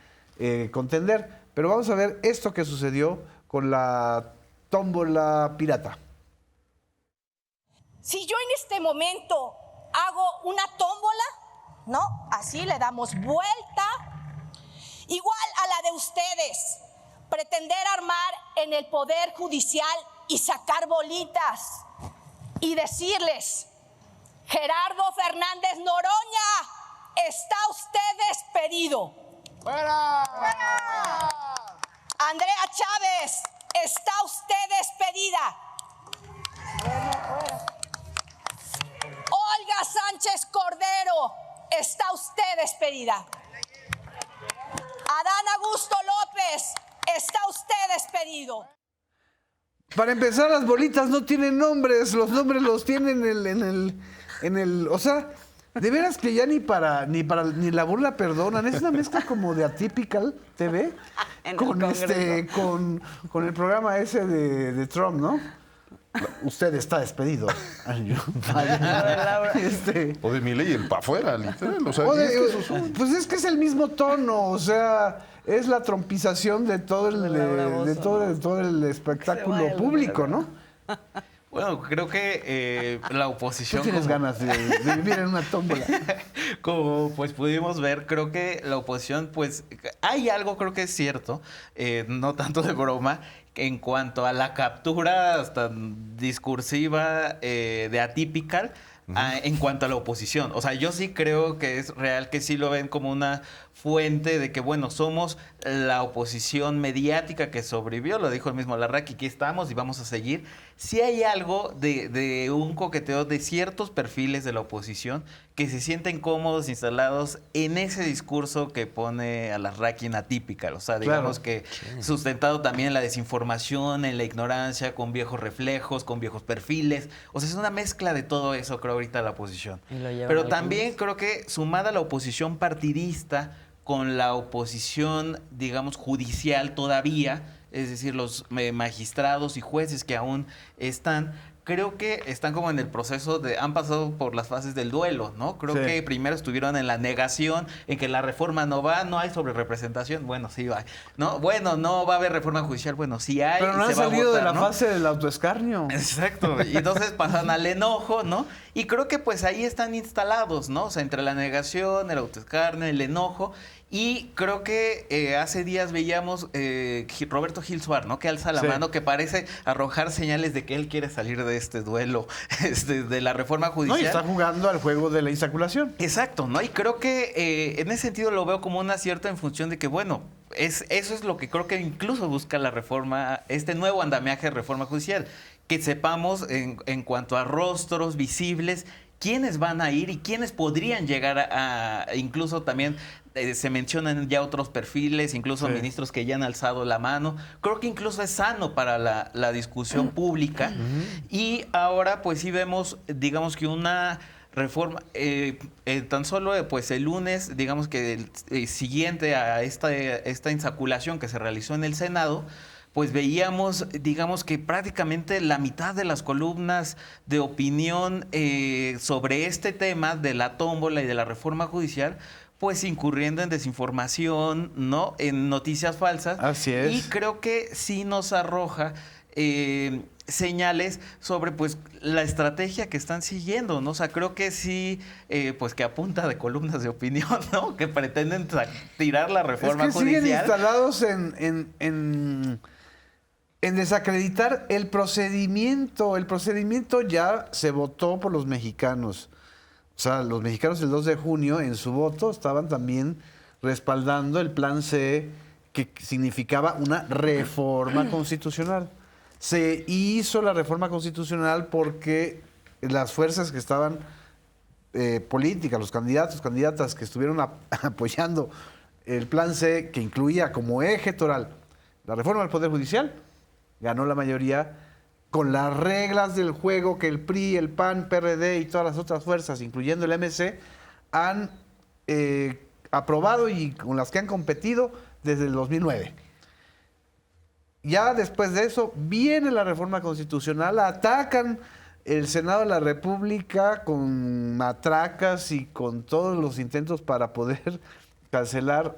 Speaker 1: contender, pero vamos a ver esto que sucedió con la tómbola pirata.
Speaker 8: Si yo en este momento hago una tómbola, ¿no? Así le damos vuelta, igual a la de ustedes, pretender armar en el Poder Judicial y sacar bolitas y decirles, Gerardo Fernández Noroña, está usted despedido. ¡Fuera! ¡Fuera! Andrea Chávez, está usted despedida. Olga Sánchez Cordero, está usted despedida. Adán Augusto López, está usted despedido.
Speaker 1: Para empezar, las bolitas no tienen nombres, los nombres los tienen o sea, De veras que ya ni la burla perdonan. Es una mezcla como de Atypical TV con el programa ese de Trump, ¿no? Usted está despedido. Ay,
Speaker 6: O de Milei el pa' afuera, literal. O sea,
Speaker 1: pues es que es el mismo tono, o sea, es la trompización de todo el espectáculo público, ¿no?
Speaker 7: Bueno, creo que la oposición...
Speaker 1: ¿Tú tienes ganas de vivir en una tómbola?
Speaker 7: Como pues pudimos ver, creo que la oposición, pues hay algo, creo que es cierto, no tanto de broma, en cuanto a la captura hasta discursiva de Atypical, en cuanto a la oposición. O sea, yo sí creo que es real, que sí lo ven como una fuente de que, bueno, somos la oposición mediática que sobrevivió, lo dijo el mismo Larraqui, aquí estamos y vamos a seguir. Sí hay algo de un coqueteo de ciertos perfiles de la oposición que se sienten cómodos instalados en ese discurso que pone a Larraqui en Atypical. O sea, digamos que sustentado también en la desinformación, en la ignorancia, con viejos reflejos, con viejos perfiles. O sea, es una mezcla de todo eso, creo, ahorita la oposición. Pero también creo que sumada a la oposición partidista, con la oposición, digamos, judicial todavía, es decir, los magistrados y jueces que aún están, creo que están como en el proceso han pasado por las fases del duelo, ¿no? Creo que primero estuvieron en la negación, en que la reforma no hay sobrerepresentación, bueno, sí va, ¿no? Bueno, no va a haber reforma judicial, bueno, sí hay.
Speaker 1: Pero no han salido de la fase del autoescarnio.
Speaker 7: Exacto, y entonces pasan al enojo, ¿no? Y creo que pues ahí están instalados, ¿no? O sea, entre la negación, el autoescarnio, el enojo. Y creo que hace días veíamos Roberto Gil Suar, ¿no? Que alza la mano, que parece arrojar señales de que él quiere salir de este duelo de la reforma judicial.
Speaker 1: No, y está jugando al juego de la insaculación.
Speaker 7: Exacto, ¿no? Y creo que en ese sentido lo veo como un acierto en función de que, bueno, eso es lo que creo que incluso busca la reforma, este nuevo andamiaje de reforma judicial. Que sepamos en cuanto a rostros visibles, quiénes van a ir y quiénes podrían llegar incluso también se mencionan ya otros perfiles, incluso ministros que ya han alzado la mano. Creo que incluso es sano para la discusión pública. Y ahora pues sí vemos, digamos que una reforma, tan solo pues el lunes, digamos que el siguiente a esta insaculación que se realizó en el Senado, pues veíamos, digamos que prácticamente la mitad de las columnas de opinión sobre este tema de la tómbola y de la reforma judicial, pues incurriendo en desinformación, ¿no? En noticias falsas.
Speaker 1: Así es.
Speaker 7: Y creo que sí nos arroja señales sobre pues la estrategia que están siguiendo, ¿no? O sea, creo que sí, pues que apunta de columnas de opinión, ¿no? Que pretenden tirar la reforma judicial.
Speaker 1: Siguen instalados en desacreditar el procedimiento. El procedimiento ya se votó por los mexicanos. O sea, los mexicanos el 2 de junio en su voto estaban también respaldando el plan C, que significaba una reforma constitucional. Se hizo la reforma constitucional porque las fuerzas que estaban políticas, los candidatos, candidatas que estuvieron apoyando el plan C, que incluía como eje toral la reforma del Poder Judicial, ganó la mayoría con las reglas del juego que el PRI, el PAN, PRD y todas las otras fuerzas, incluyendo el MC, han aprobado y con las que han competido desde el 2009. Ya después de eso viene la reforma constitucional, atacan el Senado de la República con matracas y con todos los intentos para poder cancelar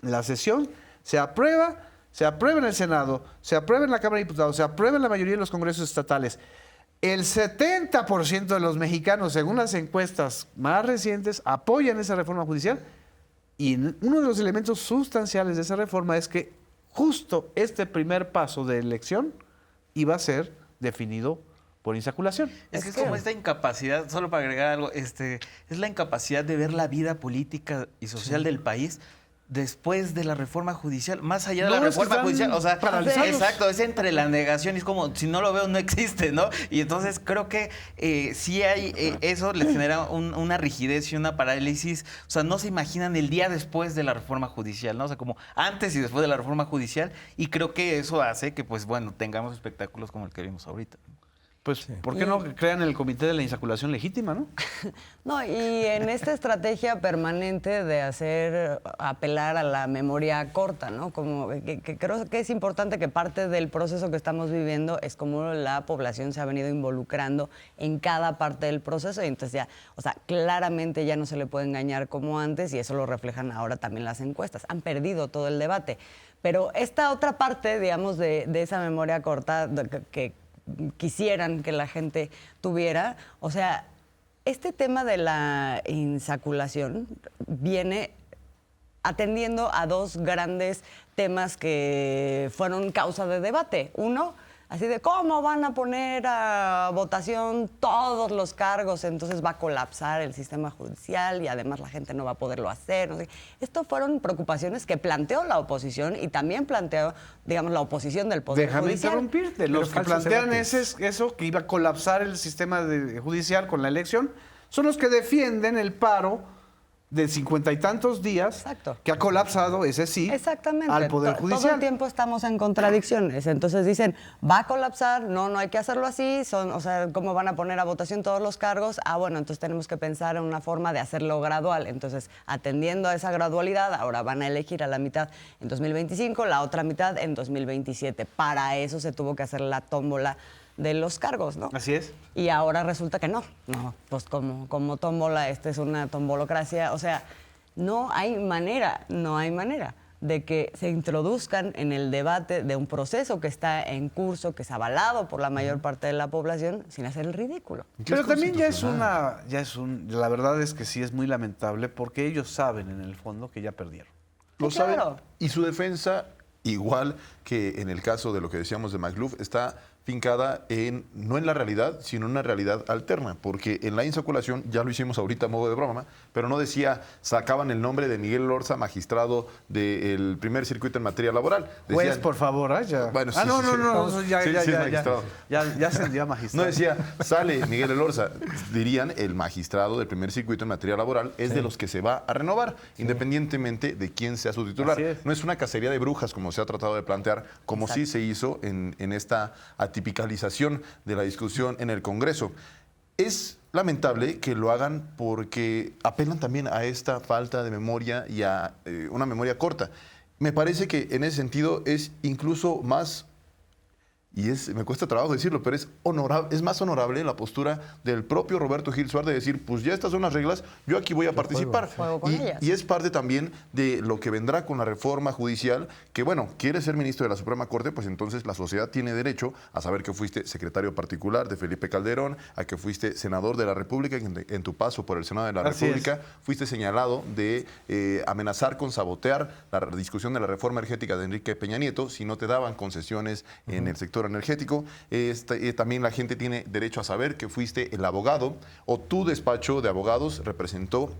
Speaker 1: la sesión, se aprueba en el Senado, se aprueba en la Cámara de Diputados, se aprueba en la mayoría de los congresos estatales. El 70% de los mexicanos, según las encuestas más recientes, apoyan esa reforma judicial. Y uno de los elementos sustanciales de esa reforma es que justo este primer paso de elección iba a ser definido por insaculación.
Speaker 7: Es que es como esta incapacidad, solo para agregar algo, es la incapacidad de ver la vida política y social del país después de la reforma judicial, más allá de la reforma judicial, o sea, exacto, es entre la negación y es como, si no lo veo no existe, ¿no? Y entonces creo que sí hay, eso les genera una rigidez y una parálisis, o sea, no se imaginan el día después de la reforma judicial, ¿no? O sea, como antes y después de la reforma judicial, y creo que eso hace que, pues bueno, tengamos espectáculos como el que vimos ahorita.
Speaker 1: Pues, ¿por qué no crean el comité de la insaculación legítima, no?
Speaker 4: No, y en esta estrategia permanente de apelar a la memoria corta, ¿no? Como que creo que es importante que parte del proceso que estamos viviendo es cómo la población se ha venido involucrando en cada parte del proceso y entonces ya, o sea, claramente ya no se le puede engañar como antes y eso lo reflejan ahora también las encuestas. Han perdido todo el debate. Pero esta otra parte, digamos, de esa memoria corta que quisieran que la gente tuviera, o sea, este tema de la insaculación viene atendiendo a dos grandes temas que fueron causa de debate. Uno, así de cómo van a poner a votación todos los cargos, entonces va a colapsar el sistema judicial y además la gente no va a poderlo hacer. No sé. Esto fueron preocupaciones que planteó la oposición y también planteó, digamos, la oposición del Poder Judicial.
Speaker 1: Déjame interrumpirte. Los que plantean eso, que iba a colapsar el sistema judicial con la elección, son los que defienden el paro de 50 y tantos días.
Speaker 4: Exacto.
Speaker 1: Que ha colapsado, ese sí,
Speaker 4: exactamente,
Speaker 1: al Poder Judicial.
Speaker 4: Todo el tiempo estamos en contradicciones. Entonces dicen, va a colapsar, no hay que hacerlo así, o sea, ¿cómo van a poner a votación todos los cargos? Bueno, entonces tenemos que pensar en una forma de hacerlo gradual. Entonces, atendiendo a esa gradualidad, ahora van a elegir a la mitad en 2025, la otra mitad en 2027. Para eso se tuvo que hacer la tómbola de los cargos, ¿no?
Speaker 1: Así es.
Speaker 4: Y ahora resulta que no, pues como tómbola, esta es una tombolocracia, o sea, no hay manera de que se introduzcan en el debate de un proceso que está en curso, que es avalado por la mayor parte de la población, sin hacer el ridículo.
Speaker 1: Pero también la verdad es que sí es muy lamentable porque ellos saben en el fondo que ya perdieron.
Speaker 6: Lo
Speaker 4: Sí, claro.
Speaker 6: saben. Y su defensa, igual que en el caso de lo que decíamos de McLuff, está fincada no en la realidad, sino en una realidad alterna, porque en la insaculación, ya lo hicimos ahorita a modo de broma, pero no decía, sacaban el nombre de Miguel Lorza, magistrado del primer circuito en materia laboral. Decían,
Speaker 1: Pues, por favor, ya.
Speaker 6: Bueno, sí,
Speaker 1: no, ya ascendió a magistrado.
Speaker 6: No decía, sale Miguel Lorza, dirían el magistrado del primer circuito en materia laboral es de los que se va a renovar, independientemente de quién sea su titular. No es una cacería de brujas como se ha tratado de plantear, como sí se hizo en esta atipicalización de la discusión en el Congreso. Es lamentable que lo hagan porque apelan también a esta falta de memoria y a una memoria corta. Me parece que en ese sentido es incluso más, y me cuesta trabajo decirlo, pero es más honorable la postura del propio Roberto Gil Suárez de decir, pues ya estas son las reglas, yo aquí voy a participar.
Speaker 4: Juego con ellas.
Speaker 6: Y es parte también de lo que vendrá con la reforma judicial, que bueno, quieres ser ministro de la Suprema Corte, pues entonces la sociedad tiene derecho a saber que fuiste secretario particular de Felipe Calderón, a que fuiste senador de la República, en tu paso por el Senado de la República, fuiste señalado de amenazar con sabotear la discusión de la reforma energética de Enrique Peña Nieto si no te daban concesiones en el sector energético. También la gente tiene derecho a saber que fuiste el abogado o tu despacho de abogados representó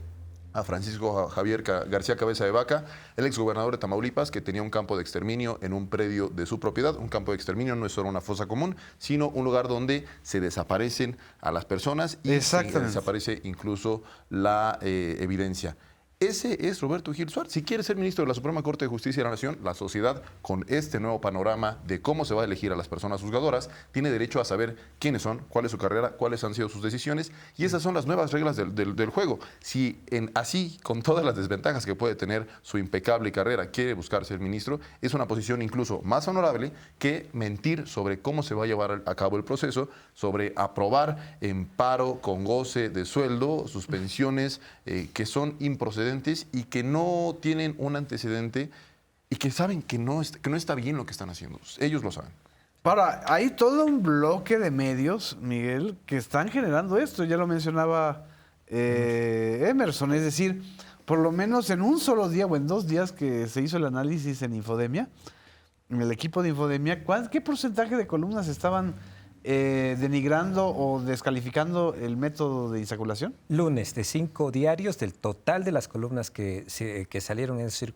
Speaker 6: a Francisco Javier García Cabeza de Vaca, el exgobernador de Tamaulipas, que tenía un campo de exterminio en un predio de su propiedad. Un campo de exterminio no es solo una fosa común, sino un lugar donde se desaparecen a las personas y se desaparece incluso la evidencia. Ese es Roberto Gil Suárez. Si quiere ser ministro de la Suprema Corte de Justicia de la Nación, la sociedad, con este nuevo panorama de cómo se va a elegir a las personas juzgadoras, tiene derecho a saber quiénes son, cuál es su carrera, cuáles han sido sus decisiones, y esas son las nuevas reglas del juego. Si así, con todas las desventajas que puede tener su impecable carrera, quiere buscar ser ministro, es una posición incluso más honorable que mentir sobre cómo se va a llevar a cabo el proceso, sobre aprobar en paro con goce de sueldo, suspensiones que son improcedentes y que no tienen un antecedente y que saben que no está bien lo que están haciendo. Ellos lo saben.
Speaker 1: Ahora, hay todo un bloque de medios, Miguel, que están generando esto. Ya lo mencionaba Emerson. Es decir, por lo menos en un solo día o en 2 días que se hizo el análisis en Infodemia, en el equipo de Infodemia, ¿qué porcentaje de columnas estaban denigrando o descalificando el método de insaculación?
Speaker 5: Lunes, de 5 diarios, del total de las columnas que salieron en esos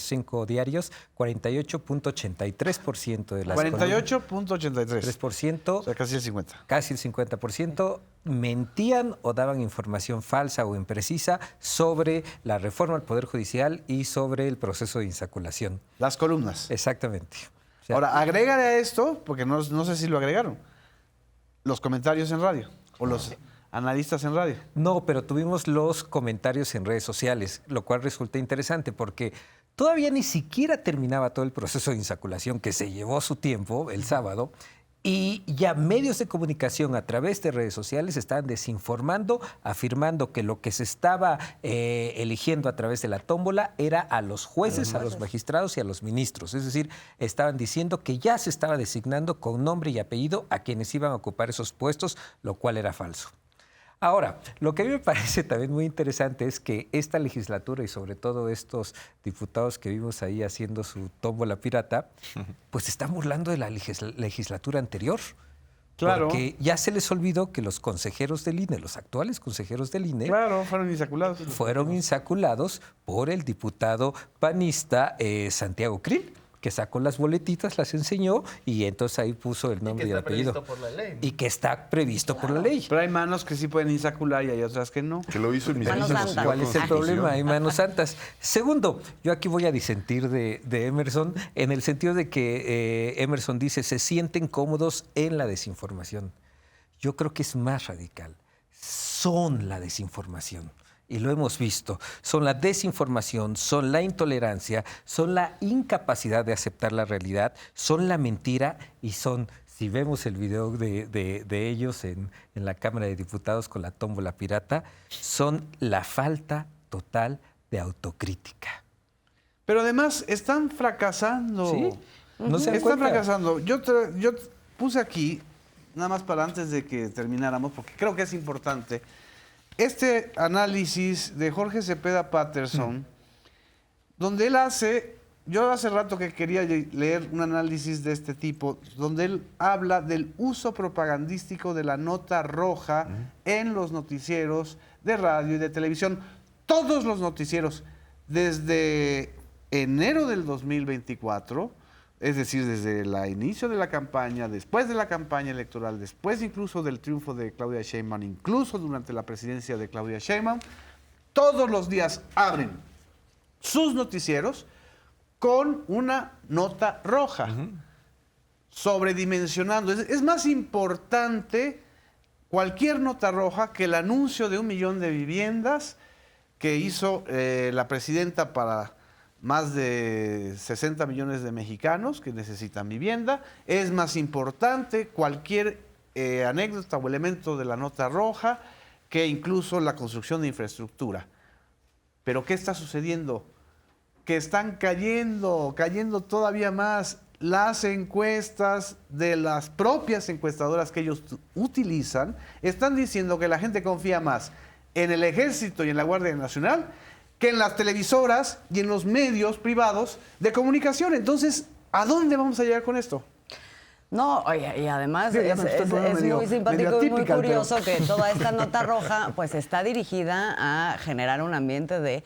Speaker 5: 5 diarios, 48.83% de las
Speaker 1: 48.83%.
Speaker 5: 3%,
Speaker 1: O sea, casi el 50%.
Speaker 5: Casi el 50% mentían o daban información falsa o imprecisa sobre la reforma al Poder Judicial y sobre el proceso de insaculación.
Speaker 1: Las columnas.
Speaker 5: Exactamente. O sea,
Speaker 1: Ahora, agrégale a esto, porque no sé si lo agregaron, los comentarios en radio o los analistas en radio.
Speaker 5: No, pero tuvimos los comentarios en redes sociales, lo cual resulta interesante porque todavía ni siquiera terminaba todo el proceso de insaculación que se llevó su tiempo el sábado y ya medios de comunicación a través de redes sociales estaban desinformando, afirmando que lo que se estaba eligiendo a través de la tómbola era a los jueces, a los magistrados y a los ministros. Es decir, estaban diciendo que ya se estaba designando con nombre y apellido a quienes iban a ocupar esos puestos, lo cual era falso. Ahora, lo que a mí me parece también muy interesante es que esta legislatura y sobre todo estos diputados que vimos ahí haciendo su tómbola pirata, pues están burlando de la legislatura anterior.
Speaker 1: Claro.
Speaker 5: Porque ya se les olvidó que los consejeros del INE, los actuales consejeros del INE,
Speaker 1: Claro, fueron insaculados.
Speaker 5: fueron insaculados por el diputado panista Santiago Krill, que sacó las boletitas, las enseñó y entonces ahí puso el nombre y el apellido.
Speaker 7: Previsto por la ley.
Speaker 5: Y que está previsto por la ley.
Speaker 1: Pero hay manos que sí pueden insacular y hay otras que no.
Speaker 6: Que lo hizo el
Speaker 4: Manos
Speaker 6: mismísimo
Speaker 4: santas.
Speaker 6: señor
Speaker 5: ¿Cuál es el
Speaker 6: Constitución.
Speaker 5: problema? Hay manos santas. Segundo, yo aquí voy a disentir de Emerson en el sentido de que Emerson dice se sienten cómodos en la desinformación. Yo creo que es más radical. Son la desinformación. Y lo hemos visto. Son la desinformación, son la intolerancia, son la incapacidad de aceptar la realidad, son la mentira y son, si vemos el video de ellos en la Cámara de Diputados con la tómbola pirata, son la falta total de autocrítica.
Speaker 1: Pero además están fracasando.
Speaker 5: ¿Sí? No se dan
Speaker 1: Están
Speaker 5: cuenta.
Speaker 1: fracasando. Yo puse aquí, nada más para antes de que termináramos, porque creo que es importante, este análisis de Jorge Cepeda Patterson, donde él hace, yo hace rato que quería leer un análisis de este tipo, donde él habla del uso propagandístico de la nota roja en los noticieros de radio y de televisión. Todos los noticieros, desde enero del 2024, es decir, desde el inicio de la campaña, después de la campaña electoral, después incluso del triunfo de Claudia Sheinbaum, incluso durante la presidencia de Claudia Sheinbaum, todos los días abren sus noticieros con una nota roja, sobredimensionando. Es más importante cualquier nota roja que el anuncio de 1 millón de viviendas que hizo la presidenta para más de 60 millones de mexicanos que necesitan vivienda. Es más importante cualquier anécdota o elemento de la nota roja que incluso la construcción de infraestructura. Pero ¿qué está sucediendo? Que están cayendo todavía más las encuestas de las propias encuestadoras que ellos utilizan. Están diciendo que la gente confía más en el Ejército y en la Guardia Nacional que en las televisoras y en los medios privados de comunicación. Entonces, ¿a dónde vamos a llegar con esto?
Speaker 4: No, oye, y además
Speaker 1: Sí, ya me estoy
Speaker 4: es
Speaker 1: poniendo medio-
Speaker 4: muy simpático
Speaker 1: medio
Speaker 4: y muy
Speaker 1: atípica,
Speaker 4: curioso
Speaker 1: pero-
Speaker 4: que toda esta nota roja pues está dirigida a generar un ambiente de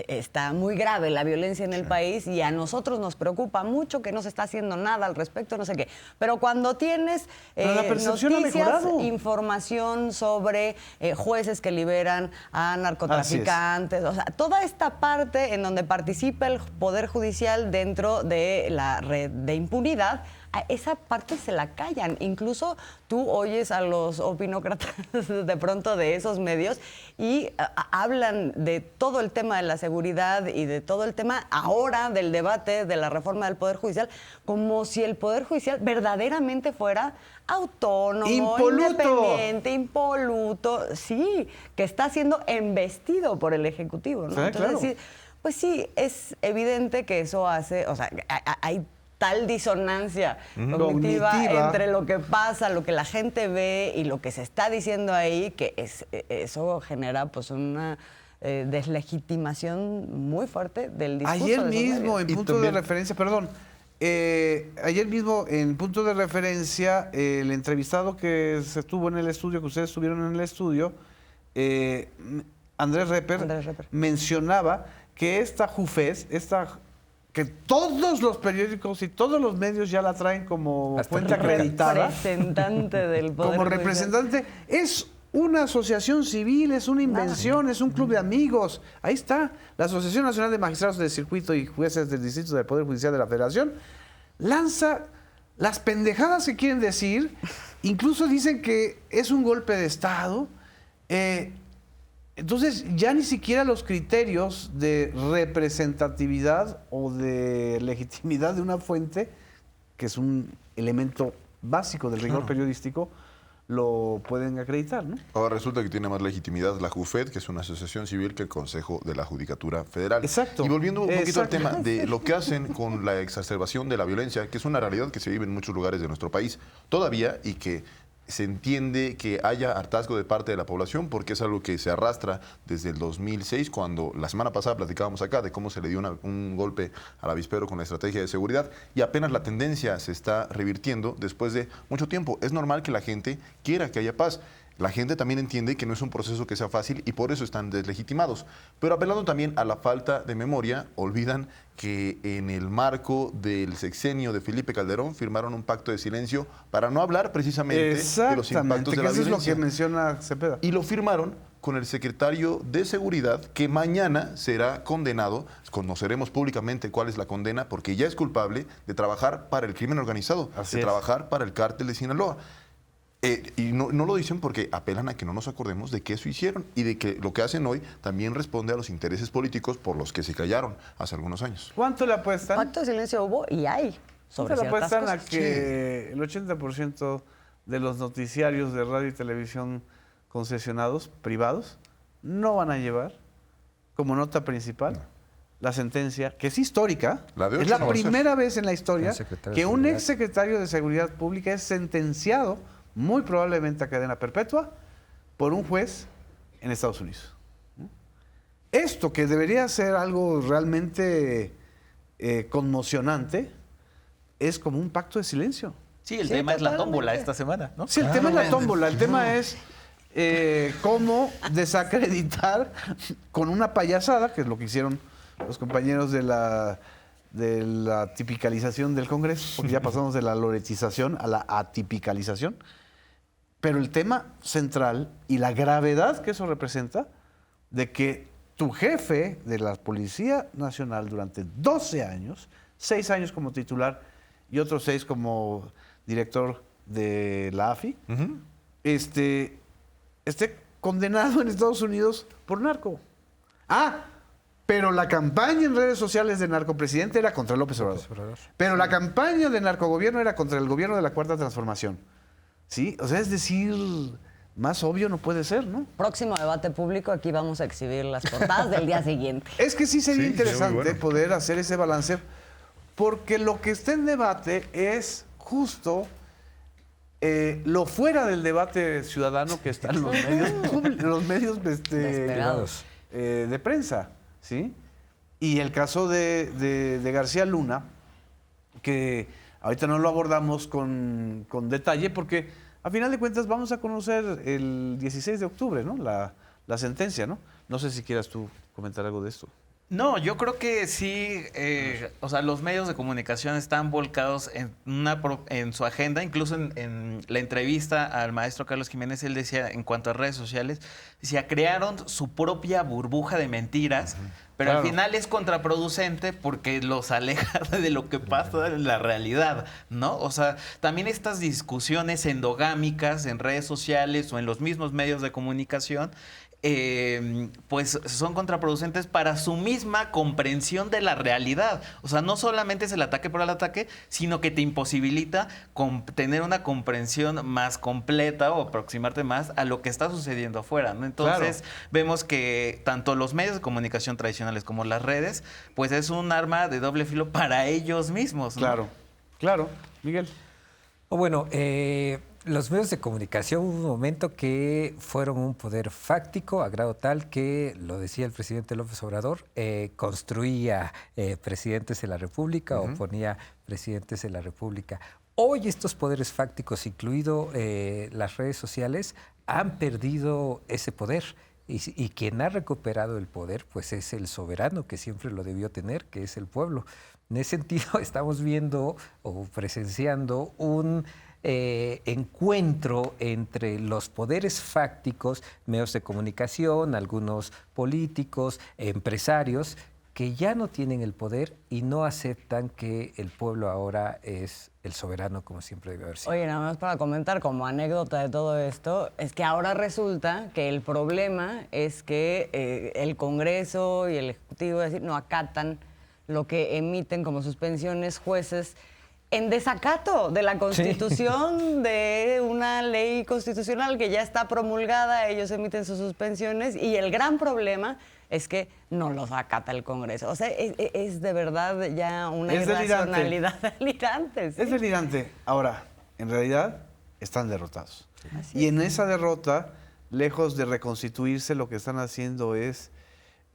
Speaker 4: está muy grave la violencia en el país y a nosotros nos preocupa mucho que no se está haciendo nada al respecto, no sé qué. Pero cuando tienes
Speaker 1: Pero la percepción ha
Speaker 4: noticias,
Speaker 1: mejorado.
Speaker 4: información sobre jueces que liberan a narcotraficantes, o sea, toda esta parte en donde participa el Poder Judicial dentro de la red de impunidad, a esa parte se la callan. Incluso tú oyes a los opinócratas de pronto de esos medios y hablan de todo el tema de la seguridad y de todo el tema ahora del debate de la reforma del Poder Judicial, como si el Poder Judicial verdaderamente fuera autónomo,
Speaker 1: Impoluto.
Speaker 4: independiente, impoluto, sí, que está siendo embestido por el Ejecutivo, ¿no?
Speaker 1: Sí, claro.
Speaker 4: sí, pues sí, es evidente que eso hace, o sea, hay tal disonancia cognitiva
Speaker 1: Cognitiva.
Speaker 4: entre lo que pasa, lo que la gente ve y lo que se está diciendo ahí, que eso genera pues una deslegitimación muy fuerte del discurso.
Speaker 1: Ayer
Speaker 4: de esos
Speaker 1: mismo,
Speaker 4: medios.
Speaker 1: en punto de referencia, perdón, ayer mismo en punto de referencia, el entrevistado que se estuvo en el estudio, que ustedes estuvieron en el estudio, Andrés Reper, mencionaba que esta JUFES, que todos los periódicos y todos los medios ya la traen como
Speaker 5: Hasta
Speaker 1: fuente
Speaker 5: el
Speaker 1: acreditada,
Speaker 4: Representante del Poder
Speaker 1: como
Speaker 4: Judicial.
Speaker 1: representante, es una asociación civil, es una invención, es un club de amigos. Ahí está, la Asociación Nacional de Magistrados del Circuito y Jueces del Distrito del Poder Judicial de la Federación lanza las pendejadas que quieren decir, incluso dicen que es un golpe de Estado. Entonces, ya ni siquiera los criterios de representatividad o de legitimidad de una fuente, que es un elemento básico del rigor periodístico, lo pueden acreditar, ¿no?
Speaker 6: Ahora resulta que tiene más legitimidad la JUFED, que es una asociación civil, que el Consejo de la Judicatura Federal.
Speaker 1: Exacto.
Speaker 6: Y volviendo un poquito al
Speaker 1: Exacto.
Speaker 6: tema de lo que hacen con la exacerbación de la violencia, que es una realidad que se vive en muchos lugares de nuestro país todavía y que se entiende que haya hartazgo de parte de la población porque es algo que se arrastra desde el 2006, cuando la semana pasada platicábamos acá de cómo se le dio un golpe al avispero con la estrategia de seguridad y apenas la tendencia se está revirtiendo después de mucho tiempo. Es normal que la gente quiera que haya paz. La gente también entiende que no es un proceso que sea fácil y por eso están deslegitimados. Pero apelando también a la falta de memoria, olvidan que en el marco del sexenio de Felipe Calderón firmaron un pacto de silencio para no hablar precisamente de los impactos
Speaker 1: Exactamente,
Speaker 6: de
Speaker 1: que
Speaker 6: la
Speaker 1: eso es lo
Speaker 6: violencia.
Speaker 1: que menciona Cepeda.
Speaker 6: Y lo firmaron con el secretario de Seguridad, que mañana será condenado. Conoceremos públicamente cuál es la condena, porque ya es culpable de trabajar para el crimen organizado,
Speaker 1: Así
Speaker 6: de
Speaker 1: es.
Speaker 6: trabajar para el cártel de Sinaloa. Y no lo dicen porque apelan a que no nos acordemos de que eso hicieron y de que lo que hacen hoy también responde a los intereses políticos por los que se callaron hace algunos años.
Speaker 1: ¿Cuánto le apuestan?
Speaker 4: Pacto de silencio hubo y hay sobre
Speaker 1: ¿Cuánto le
Speaker 4: ciertas
Speaker 1: apuestan a
Speaker 4: cosas.
Speaker 1: que el 80% de los noticiarios de radio y televisión concesionados, privados, no van a llevar como nota principal la sentencia, que es histórica?
Speaker 6: La de
Speaker 1: es
Speaker 6: ocho
Speaker 1: la
Speaker 6: no va a ser.
Speaker 1: primera vez en la historia
Speaker 5: Un secretario de
Speaker 1: que un
Speaker 5: Seguridad.
Speaker 1: ex secretario de Seguridad Pública es sentenciado muy probablemente a cadena perpetua por un juez en Estados Unidos. ¿No? Esto, que debería ser algo realmente conmocionante, es como un pacto de silencio.
Speaker 7: Sí, el
Speaker 4: Sí,
Speaker 7: tema es la
Speaker 4: totalmente.
Speaker 7: tómbola esta semana, ¿no?
Speaker 1: Sí, el tema es la tómbola, el tema es cómo desacreditar con una payasada, que es lo que hicieron los compañeros de la tipicalización del Congreso, porque ya pasamos de la loretización a la atipicalización. Pero el tema central y la gravedad que eso representa de que tu jefe de la Policía Nacional durante 12 años, 6 años como titular y otros 6 como director de la AFI, esté condenado en Estados Unidos por narco. Pero la campaña en redes sociales de narcopresidente era contra López Obrador. Pero la campaña de narcogobierno era contra el gobierno de la Cuarta Transformación. ¿Sí? O sea, es decir, más obvio no puede ser, ¿no?
Speaker 4: Próximo debate público, aquí vamos a exhibir las portadas del día siguiente.
Speaker 1: Es que sí sería
Speaker 6: Sí, sería muy
Speaker 1: interesante
Speaker 6: bueno.
Speaker 1: poder hacer ese balance, porque lo que está en debate es justo lo fuera del debate ciudadano que están los medios públicos, los medios
Speaker 4: Despegados.
Speaker 1: de prensa, ¿sí? Y el caso de García Luna, que ahorita no lo abordamos con detalle, porque a final de cuentas vamos a conocer el 16 de octubre, ¿no? La sentencia, ¿no? No sé si quieras tú comentar algo de esto.
Speaker 7: No, yo creo que sí, o sea, los medios de comunicación están volcados en su agenda, incluso en la entrevista al maestro Carlos Jiménez, él decía, en cuanto a redes sociales, decía, crearon su propia burbuja de mentiras, pero
Speaker 1: Claro.
Speaker 7: al final es contraproducente porque los aleja de lo que pasa en la realidad, ¿no? O sea, también estas discusiones endogámicas en redes sociales o en los mismos medios de comunicación, pues son contraproducentes para su misma comprensión de la realidad. O sea, no solamente es el ataque por el ataque, sino que te imposibilita tener una comprensión más completa o aproximarte más a lo que está sucediendo afuera, ¿no? Entonces, vemos que tanto los medios de comunicación tradicionales como las redes, pues es un arma de doble filo para ellos mismos, ¿no?
Speaker 1: Claro, claro. Miguel.
Speaker 5: Bueno, los medios de comunicación hubo un momento que fueron un poder fáctico a grado tal que, lo decía el presidente López Obrador, construía presidentes de la República o ponía presidentes de la República. Hoy estos poderes fácticos, incluido las redes sociales, han perdido ese poder. Y quien ha recuperado el poder, pues es el soberano, que siempre lo debió tener, que es el pueblo. En ese sentido, estamos viendo o presenciando un encuentro entre los poderes fácticos, medios de comunicación, algunos políticos, empresarios, que ya no tienen el poder y no aceptan que el pueblo ahora es el soberano como siempre debe haber sido.
Speaker 4: Oye, nada más para comentar como anécdota de todo esto, es que ahora resulta que el problema es que el Congreso y el Ejecutivo no acatan lo que emiten como suspensiones jueces en desacato de la Constitución, de una ley constitucional que ya está promulgada, ellos emiten sus suspensiones y el gran problema es que no los acata el Congreso. O sea, es de verdad ya una irracionalidad delirante. ¿Sí?
Speaker 1: Es delirante. Ahora, en realidad, están derrotados. Y en esa derrota, lejos de reconstituirse, lo que están haciendo es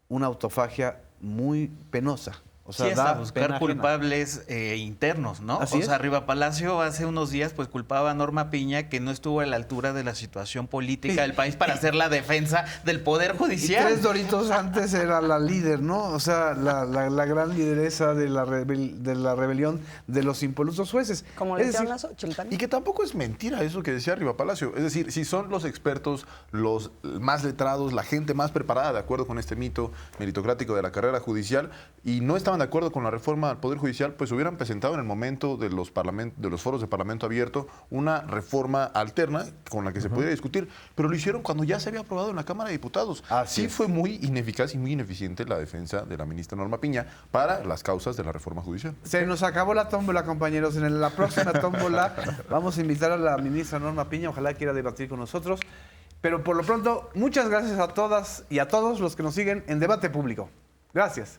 Speaker 1: una autofagia muy penosa. O sea,
Speaker 7: sí, hasta
Speaker 1: da
Speaker 7: buscar
Speaker 1: pena ajena.
Speaker 7: culpables internos, ¿no?
Speaker 1: Así
Speaker 7: o sea,
Speaker 1: es.
Speaker 7: Riva Palacio hace unos días pues culpaba a Norma Piña que no estuvo a la altura de la situación política del país para hacer la defensa del Poder
Speaker 1: Y
Speaker 7: Judicial.
Speaker 1: 3 Doritos antes era la líder, ¿no? O sea, la gran lideresa de la rebelión de los impolutos jueces.
Speaker 4: Como
Speaker 1: Es
Speaker 4: le
Speaker 1: decir,
Speaker 4: llaman a Xochitl también.
Speaker 6: Y que tampoco es mentira eso que decía Riva Palacio. Es decir, si son los expertos, los más letrados, la gente más preparada, de acuerdo con este mito meritocrático de la carrera judicial, y no estaban de acuerdo con la reforma al Poder Judicial, pues hubieran presentado en el momento de los foros de Parlamento abierto una reforma alterna con la que se pudiera discutir, pero lo hicieron cuando ya se había aprobado en la Cámara de Diputados.
Speaker 1: Así
Speaker 6: Sí
Speaker 1: es.
Speaker 6: fue muy ineficaz y muy ineficiente la defensa de la ministra Norma Piña para las causas de la reforma judicial.
Speaker 1: Se nos acabó la tómbola, compañeros. En la próxima tómbola vamos a invitar a la ministra Norma Piña. Ojalá quiera debatir con nosotros. Pero por lo pronto, muchas gracias a todas y a todos los que nos siguen en Debate Público. Gracias.